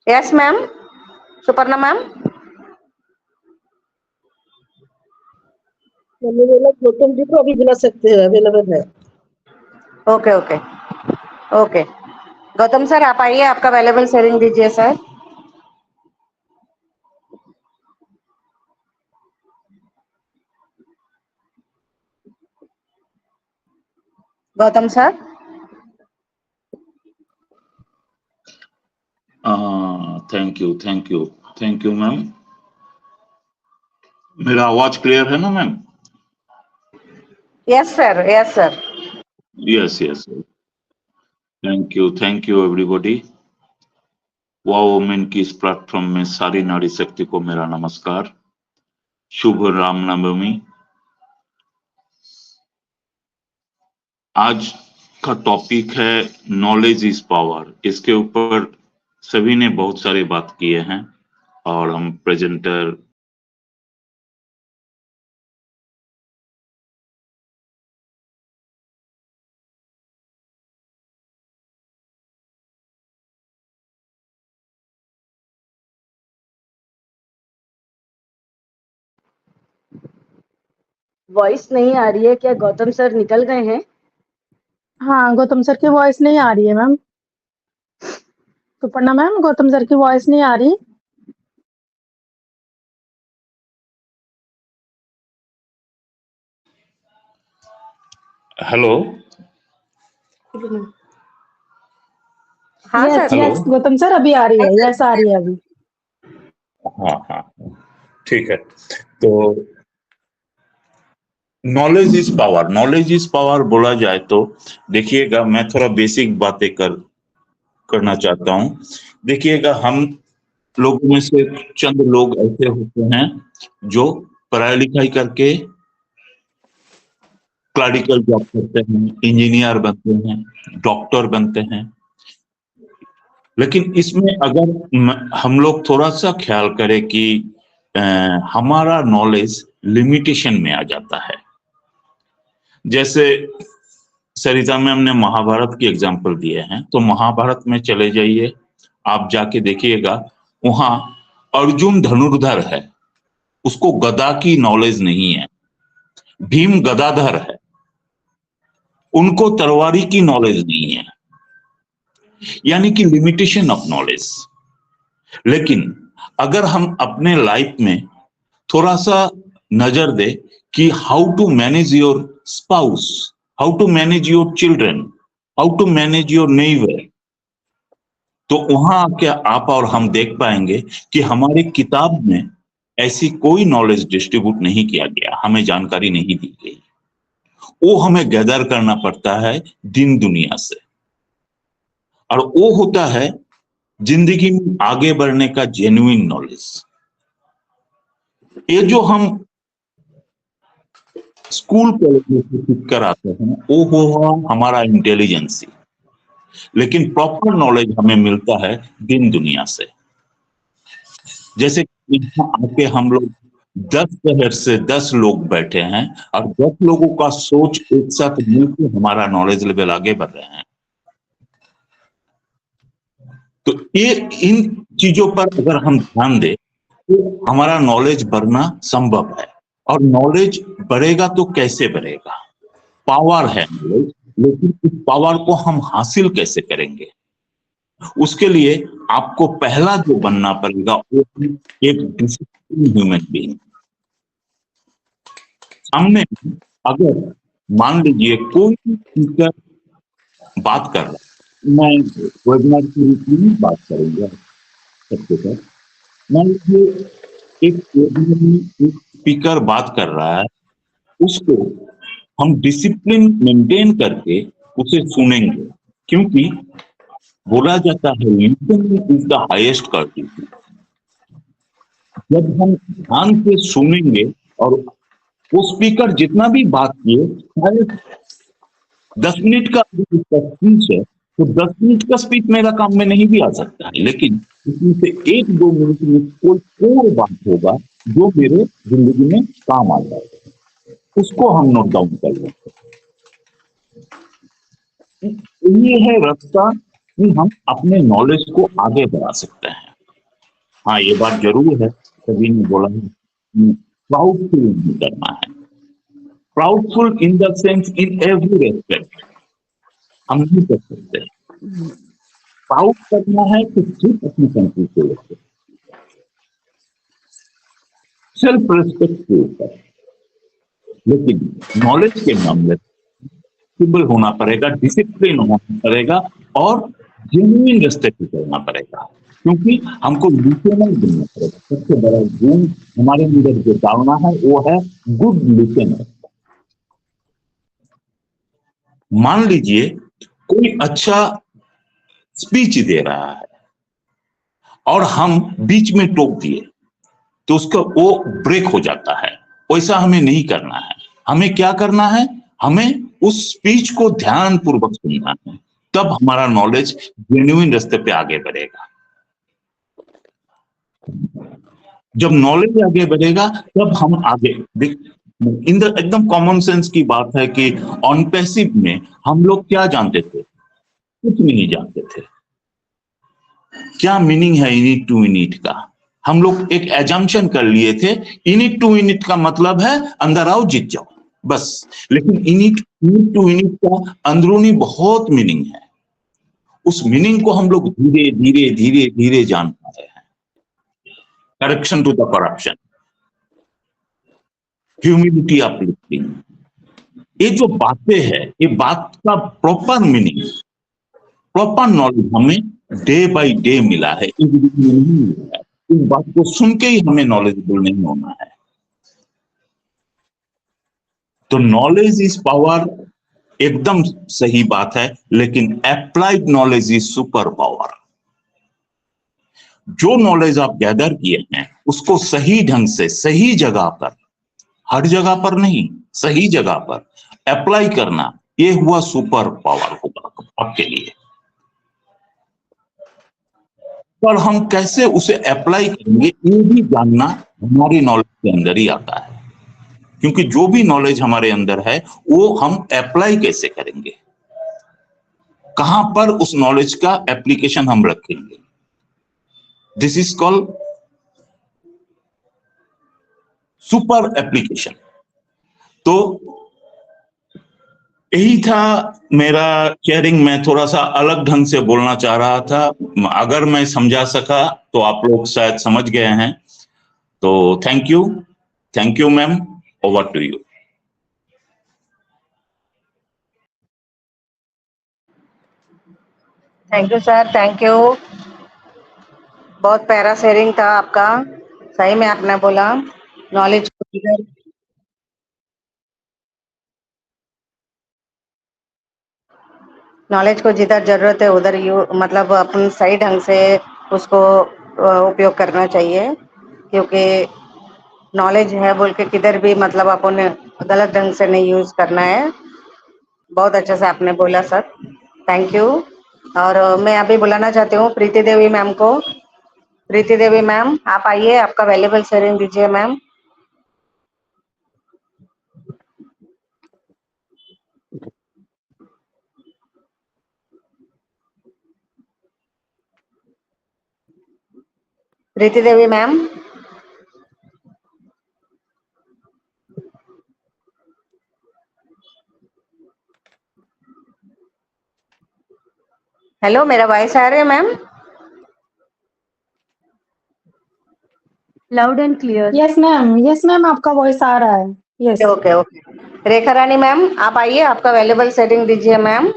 Yes ma'am. Suparna ma'am. मैंने बोला गौतम जी को अभी बुला सकते हैं, अवेलेबल है। Okay okay okay. Gautam sir आप आइए, आपका अवेलेबल शेयरिंग दीजिए sir. Gautam sir. Thank you ma'am. मेरा आवाज क्लियर है ना ma'am? Yes sir, yes sir. Yes thank you everybody. Wow women की इस प्लेटफॉर्म में सारी नारी शक्ति को मेरा नमस्कार। शुभ रामनवमी। आज का टॉपिक है नॉलेज इज पावर। इसके ऊपर सभी ने बहुत सारी बात किए हैं और हम प्रेजेंटर वॉइस नहीं आ रही है क्या? गौतम सर निकल गए हैं? हाँ, गौतम सर की वॉइस नहीं आ रही है ma'am. Suparna ma'am, Gautam sir की वॉइस नहीं आ रही। हेलो। हाँ yes sir. Yes Gautam sir अभी आ रही है, यस आ रही है अभी। हाँ ठीक है। तो नॉलेज इज पावर बोला जाए तो देखिएगा, मैं थोड़ा बेसिक बातें करना चाहता हूं। देखिएगा, हम लोगों में से चंद लोग ऐसे होते हैं जो पढ़ाई लिखाई करके क्लरिकल जॉब करते हैं, इंजीनियर बनते हैं, डॉक्टर बनते हैं। लेकिन इसमें अगर हम लोग थोड़ा सा ख्याल करें कि हमारा नॉलेज लिमिटेशन में आ जाता है। जैसे सरिता मैम ने महाभारत की एग्जाम्पल दिए हैं, तो महाभारत में चले जाइए, आप जाके देखिएगा, वहां अर्जुन धनुर्धर है, उसको गदा की नॉलेज नहीं है। भीम गदाधर है, उनको तलवारी की नॉलेज नहीं है। यानी कि लिमिटेशन ऑफ नॉलेज। लेकिन अगर हम अपने लाइफ में थोड़ा सा नजर दे कि how to manage your spouse, how to manage your children, how to manage your neighbour, तो वहां आके आप और हम देख पाएंगे कि हमारी किताब में ऐसी कोई नॉलेज डिस्ट्रीब्यूट नहीं किया गया, हमें जानकारी नहीं दी गई। वो हमें गैदर करना पड़ता है दिन दुनिया से, और वो होता है जिंदगी में आगे बढ़ने का जेन्युइन नॉलेज। ये जो हम स्कूल कॉलेज में सीख कर आते हैं वो हुआ हमारा इंटेलिजेंसी, लेकिन प्रॉपर नॉलेज हमें मिलता है दिन दुनिया से। जैसे यहाँ आके हम लोग 10 शहर से 10 लोग बैठे हैं और 10 लोगों का सोच एक साथ मिलकर हमारा नॉलेज लेवल आगे बढ़ रहे हैं। तो ये इन चीजों पर अगर हम ध्यान दें तो हमारा नॉलेज बढ़ना संभव है। और नॉलेज बढ़ेगा तो कैसे बढ़ेगा? पावर है नॉलेज, लेकिन इस पावर को हम हासिल कैसे करेंगे? उसके लिए आपको पहला जो बनना पड़ेगा वो एक डिसिप्लिन ह्यूमन बीइंग। सामने अगर मान लीजिए कोई टीचर बात कर रहा है, मैं वेबिनार के रूप में बात करूंगा सबके साथ। मान लीजिए एक स्पीकर बात कर रहा है, उसको हम डिसिप्लिन मेंटेन करके उसे सुनेंगे, क्योंकि बोला जाता है listening is the highest quality. जब हम ध्यान से सुनेंगे और वो स्पीकर जितना भी बात किए, शायद 10 मिनट का स्पीच है तो 10 मिनट का स्पीच मेरा काम में नहीं भी आ सकता है, लेकिन इसमें से 1-2 मिनट में कोई बात होगा जो मेरे जिंदगी में काम आ जाए, उसको हम नोट डाउन कर लेते हैं। ये है रास्ता कि हम अपने नॉलेज को आगे बढ़ा सकते हैं। हाँ, ये बात जरूर है, सभी ने बोला है, प्राउडफुल नहीं करना है। Proudful in the sense in every respect हम नहीं कर सकते। प्राउड करना है तो सिर्फ अपनी कंट्री को लेकर, सेल्फ रिस्पेक्ट के ऊपर। लेकिन नॉलेज के मामले सिंपल होना पड़ेगा, डिसिप्लिन होना पड़ेगा और जेन्युइन रास्ते पे चलना पड़ेगा, क्योंकि हमको लिसनर बनना पड़ेगा। सबसे बड़ा गुण हमारे अंदर जो डालना है वो है गुड लिसनर। मान लीजिए कोई अच्छा स्पीच दे रहा है और हम बीच में टोक दिए तो उसका वो ब्रेक हो जाता है। वैसा हमें नहीं करना है। हमें क्या करना है, हमें उस स्पीच को ध्यान पूर्वक सुनना है, तब हमारा नॉलेज जेन्युइन रास्ते पे आगे बढ़ेगा। जब नॉलेज आगे बढ़ेगा तब हम आगे इन द एकदम कॉमन सेंस की बात है कि ऑन पैसिव में हम लोग क्या जानते थे, कुछ नहीं जानते थे। क्या मीनिंग है इनिट टू इनिट का, हम लोग एक एजम्पशन कर लिए थे। इनिट टू इनिट का मतलब है अंदर आओ जीत जाओ, बस। लेकिन इनिट टू इनिट का अंदरूनी बहुत मीनिंग है। उस मीनिंग को हम लोग धीरे धीरे धीरे धीरे जान पा रहे हैं। Correction to the corruption, humility uplifting, ये जो बातें हैं, ये बात का प्रॉपर मीनिंग, प्रॉपर नॉलेज हमें डे बाय डे मिला है, एक दिन में नहीं मिला है। इस बात को सुन के ही हमें नॉलेजेबल नहीं होना है। तो नॉलेज इज पावर, एकदम सही बात है, लेकिन applied knowledge is super power. जो नॉलेज आप गैदर किए हैं उसको सही ढंग से सही जगह पर, हर जगह पर नहीं, सही जगह पर अप्लाई करना, ये हुआ सुपर पावर होगा आपके लिए। पर हम कैसे उसे अप्लाई करेंगे ये भी जानना हमारी नॉलेज के अंदर ही आता है, क्योंकि जो भी नॉलेज हमारे अंदर है वो हम अप्लाई कैसे करेंगे, कहां पर उस नॉलेज का एप्लीकेशन हम रखेंगे, this is called super application. तो यही था मेरा शेयरिंग। मैं थोड़ा सा अलग ढंग से बोलना चाह रहा था, अगर मैं समझा सका तो आप लोग शायद समझ गए हैं। तो thank you ma'am, over to you. Thank you sir, thank you. बहुत प्यारा शेयरिंग था आपका। सही में आपने बोला नॉलेज को जिधर जरूरत है उधर मतलब अपन सही ढंग से उसको उपयोग करना चाहिए, क्योंकि नॉलेज है बोल के किधर भी मतलब अपन गलत ढंग से नहीं यूज करना है। बहुत अच्छे से आपने बोला सर, थैंक यू। और मैं अभी बुलाना चाहती हूँ प्रीति देवी मैम को। प्रीति देवी मैम, आप आइए, आपका वैल्यूएबल शेयरिंग दीजिए ma'am. Preeti Devi ma'am, hello, मेरा वॉइस आ रहा है ma'am? Loud and clear. Yes ma'am, आपका वॉइस आ रहा है। Yes okay okay. Rekha Rani ma'am, आप आइए, आपका वैल्यूएबल शेयरिंग दीजिए मैम।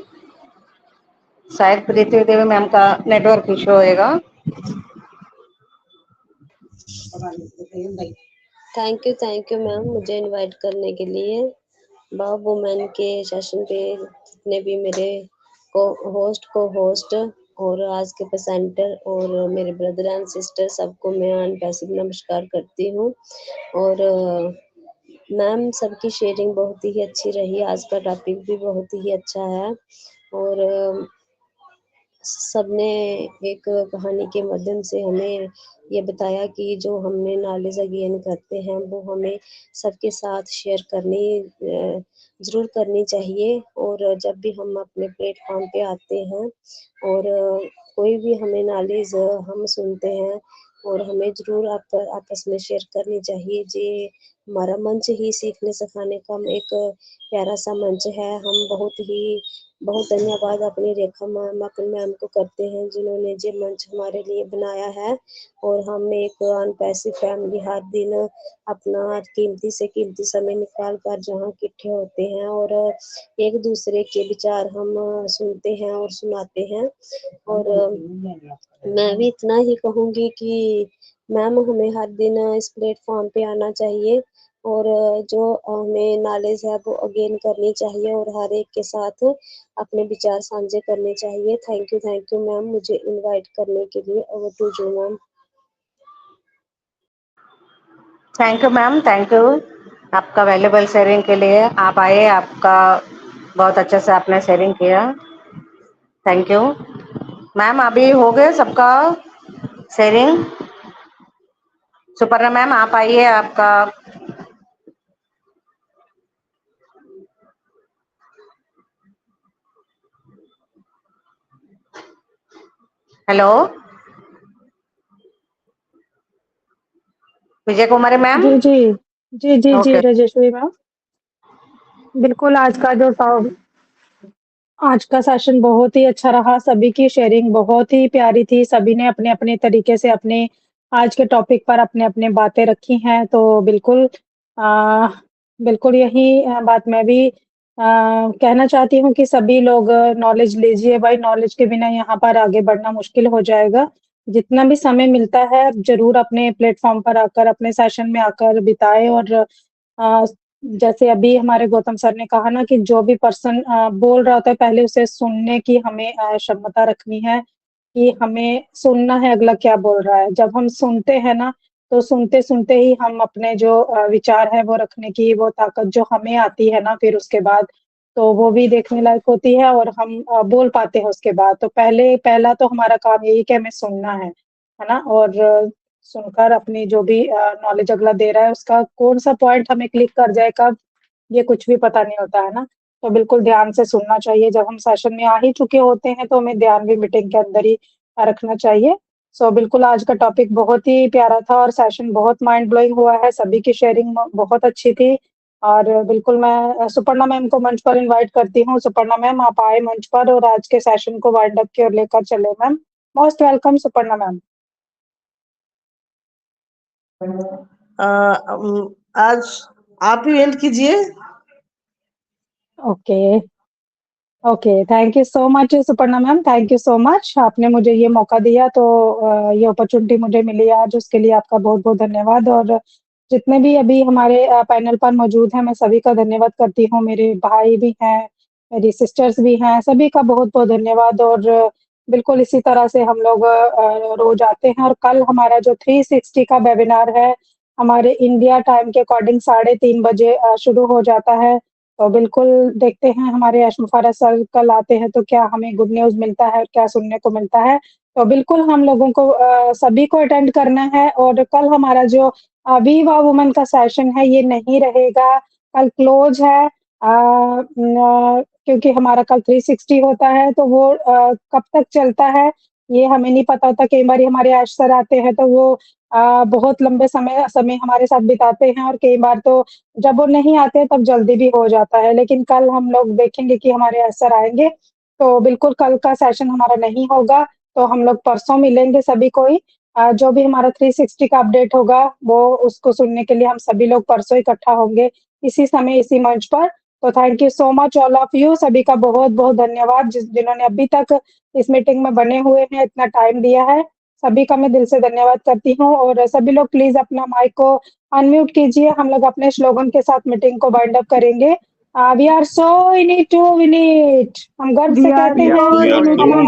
शायद प्रीति देवी मैम का नेटवर्क इशू होएगा। थैंक यू मैम, मुझे इनवाइट करने के लिए। वाव वुमेन के सेशन पे जितने भी मेरे को होस्ट और आज के प्रेजेंटर और मेरे ब्रदर एंड सिस्टर, सबको मैं अनपैसिव नमस्कार करती हूँ। और मैम, सबकी शेयरिंग बहुत ही अच्छी रही। आज का टॉपिक भी बहुत ही अच्छा है। और सबने एक कहानी के माध्यम से हमें ये बताया कि जो हमने नॉलेज गेन करते हैं वो हमें सबके साथ शेयर करनी ज़रूर करनी चाहिए। और जब भी हम अपने प्लेटफॉर्म पे आते हैं और कोई भी हमें नॉलेज हम सुनते हैं और हमें ज़रूर आपस में शेयर करनी चाहिए। जे हमारा मंच ही सीखने सिखाने का एक प्यारा सा मंच है। हम बहुत धन्यवाद अपनी रेखा मैम को करते हैं जिन्होंने ये मंच हमारे लिए बनाया है। और हम एक अनपैसिव फैमिली हर दिन अपना कीमती से कीमती समय निकाल कर जहाँ इकट्ठे होते हैं और एक दूसरे के विचार हम सुनते हैं और सुनाते हैं। और मैं भी इतना ही कहूँगी कि मैम हमें हर दिन इस प्लेटफॉर्म पे आना चाहिए और जो हमें नॉलेज है वो गेन करनी चाहिए और हर एक के साथ अपने विचार साझे करने चाहिए। थैंक यू मैम मुझे इनवाइट करने के लिए। Over to you ma'am. Thank you ma'am, thank you आपका वैल्यूबल शेयरिंग के लिए। आप आए, आपका बहुत अच्छे से आपने शेयरिंग किया, थैंक यू मैम। अभी हो गए सबका शेयरिंग। सुपर्णा मैम आप आइए, आपका हेलो विजय कुमारी मैम। जी जी जी जी जी ओके, राजेश्वरी मैम, बिल्कुल आज का सेशन बहुत ही अच्छा रहा। सभी की शेयरिंग बहुत ही प्यारी थी। सभी ने अपने अपने तरीके से अपने आज के टॉपिक पर अपने अपने बातें रखी हैं। तो बिल्कुल यही बात मैं भी कहना चाहती हूँ कि सभी लोग नॉलेज लीजिए भाई। नॉलेज के बिना यहाँ पर आगे बढ़ना मुश्किल हो जाएगा। जितना भी समय मिलता है जरूर अपने प्लेटफॉर्म पर आकर अपने सेशन में आकर बिताए। और जैसे अभी हमारे गौतम सर ने कहा ना कि जो भी पर्सन बोल रहा होता है पहले उसे सुनने की हमें क्षमता रखनी है कि हमें सुनना है अगला क्या बोल रहा है। जब हम सुनते हैं ना तो सुनते सुनते ही हम अपने जो विचार है वो रखने की वो ताकत जो हमें आती है ना फिर उसके बाद तो वो भी देखने लायक होती है और हम बोल पाते हैं उसके बाद। तो पहला तो हमारा काम यही कि हमें सुनना है ना। और सुनकर अपनी जो भी नॉलेज अगला दे रहा है उसका कौन सा पॉइंट हमें क्लिक कर जाए कब, ये कुछ भी पता नहीं होता है ना। तो बिल्कुल ध्यान से सुनना चाहिए। जब हम सेशन में आ ही चुके होते हैं तो हमें ध्यान भी मीटिंग के अंदर ही रखना चाहिए। सो बिल्कुल आज का टॉपिक बहुत ही प्यारा था और सेशन बहुत माइंड ब्लोइंग हुआ है। सभी की शेयरिंग बहुत अच्छी थी। और बिल्कुल मैं सुपर्णा मैम को मंच पर इनवाइट करती हूँ। सुपर्णा मैम आप आए मंच पर और आज के सेशन को वाइंड अप की ओर लेकर चले ma'am. Most welcome Suparna ma'am. आज आप ही एंड कीजिए। Okay okay, thank you so much Suparna ma'am, thank you so much. आपने मुझे ये मौका दिया तो ये अपॉर्चुनिटी मुझे मिली आज, उसके लिए आपका बहुत बहुत धन्यवाद। और जितने भी अभी हमारे पैनल पर मौजूद हैं मैं सभी का धन्यवाद करती हूँ। मेरे भाई भी हैं, मेरी सिस्टर्स भी हैं, सभी का बहुत बहुत धन्यवाद। और बिल्कुल इसी तरह से हम लोग रोज आते हैं। और कल हमारा जो 360 का वेबिनार है हमारे इंडिया टाइम के अकॉर्डिंग 3:30 बजे शुरू हो जाता है। तो बिल्कुल देखते हैं हमारे अशमुफारा सर कल आते हैं तो क्या हमें गुड न्यूज़ मिलता है, क्या सुनने को मिलता है। तो बिल्कुल हम लोगों को सभी को अटेंड करना है। और कल हमारा जो विवा वुमन का सेशन है ये नहीं रहेगा, कल क्लोज है। क्योंकि हमारा कल 360 होता है तो वो कब तक चलता है ये हमें नहीं पता होता। कई बार हमारे आश सर आते हैं तो वो बहुत लंबे समय हमारे साथ बिताते हैं और कई बार तो जब वो नहीं आते तब जल्दी भी हो जाता है। लेकिन कल हम लोग देखेंगे कि हमारे असर आएंगे तो बिल्कुल कल का सेशन हमारा नहीं होगा। तो हम लोग परसों मिलेंगे सभी को ही। जो भी हमारा 360 का अपडेट होगा वो उसको सुनने के लिए हम सभी लोग परसों इकट्ठा होंगे इसी समय इसी मंच पर। तो thank you so much all of you, सभी का बहुत बहुत धन्यवाद जिन्होंने अभी तक इस मीटिंग में बने हुए हैं, इतना टाइम दिया है। सभी का मैं दिल से धन्यवाद करती हूँ। और सभी लोग प्लीज अपना माइक को अनम्यूट कीजिए। हम लोग अपने स्लोगन के साथ मीटिंग को वाइंड अप करेंगे। We are so in it to win it. हम गर्व से कहते हैं We are हम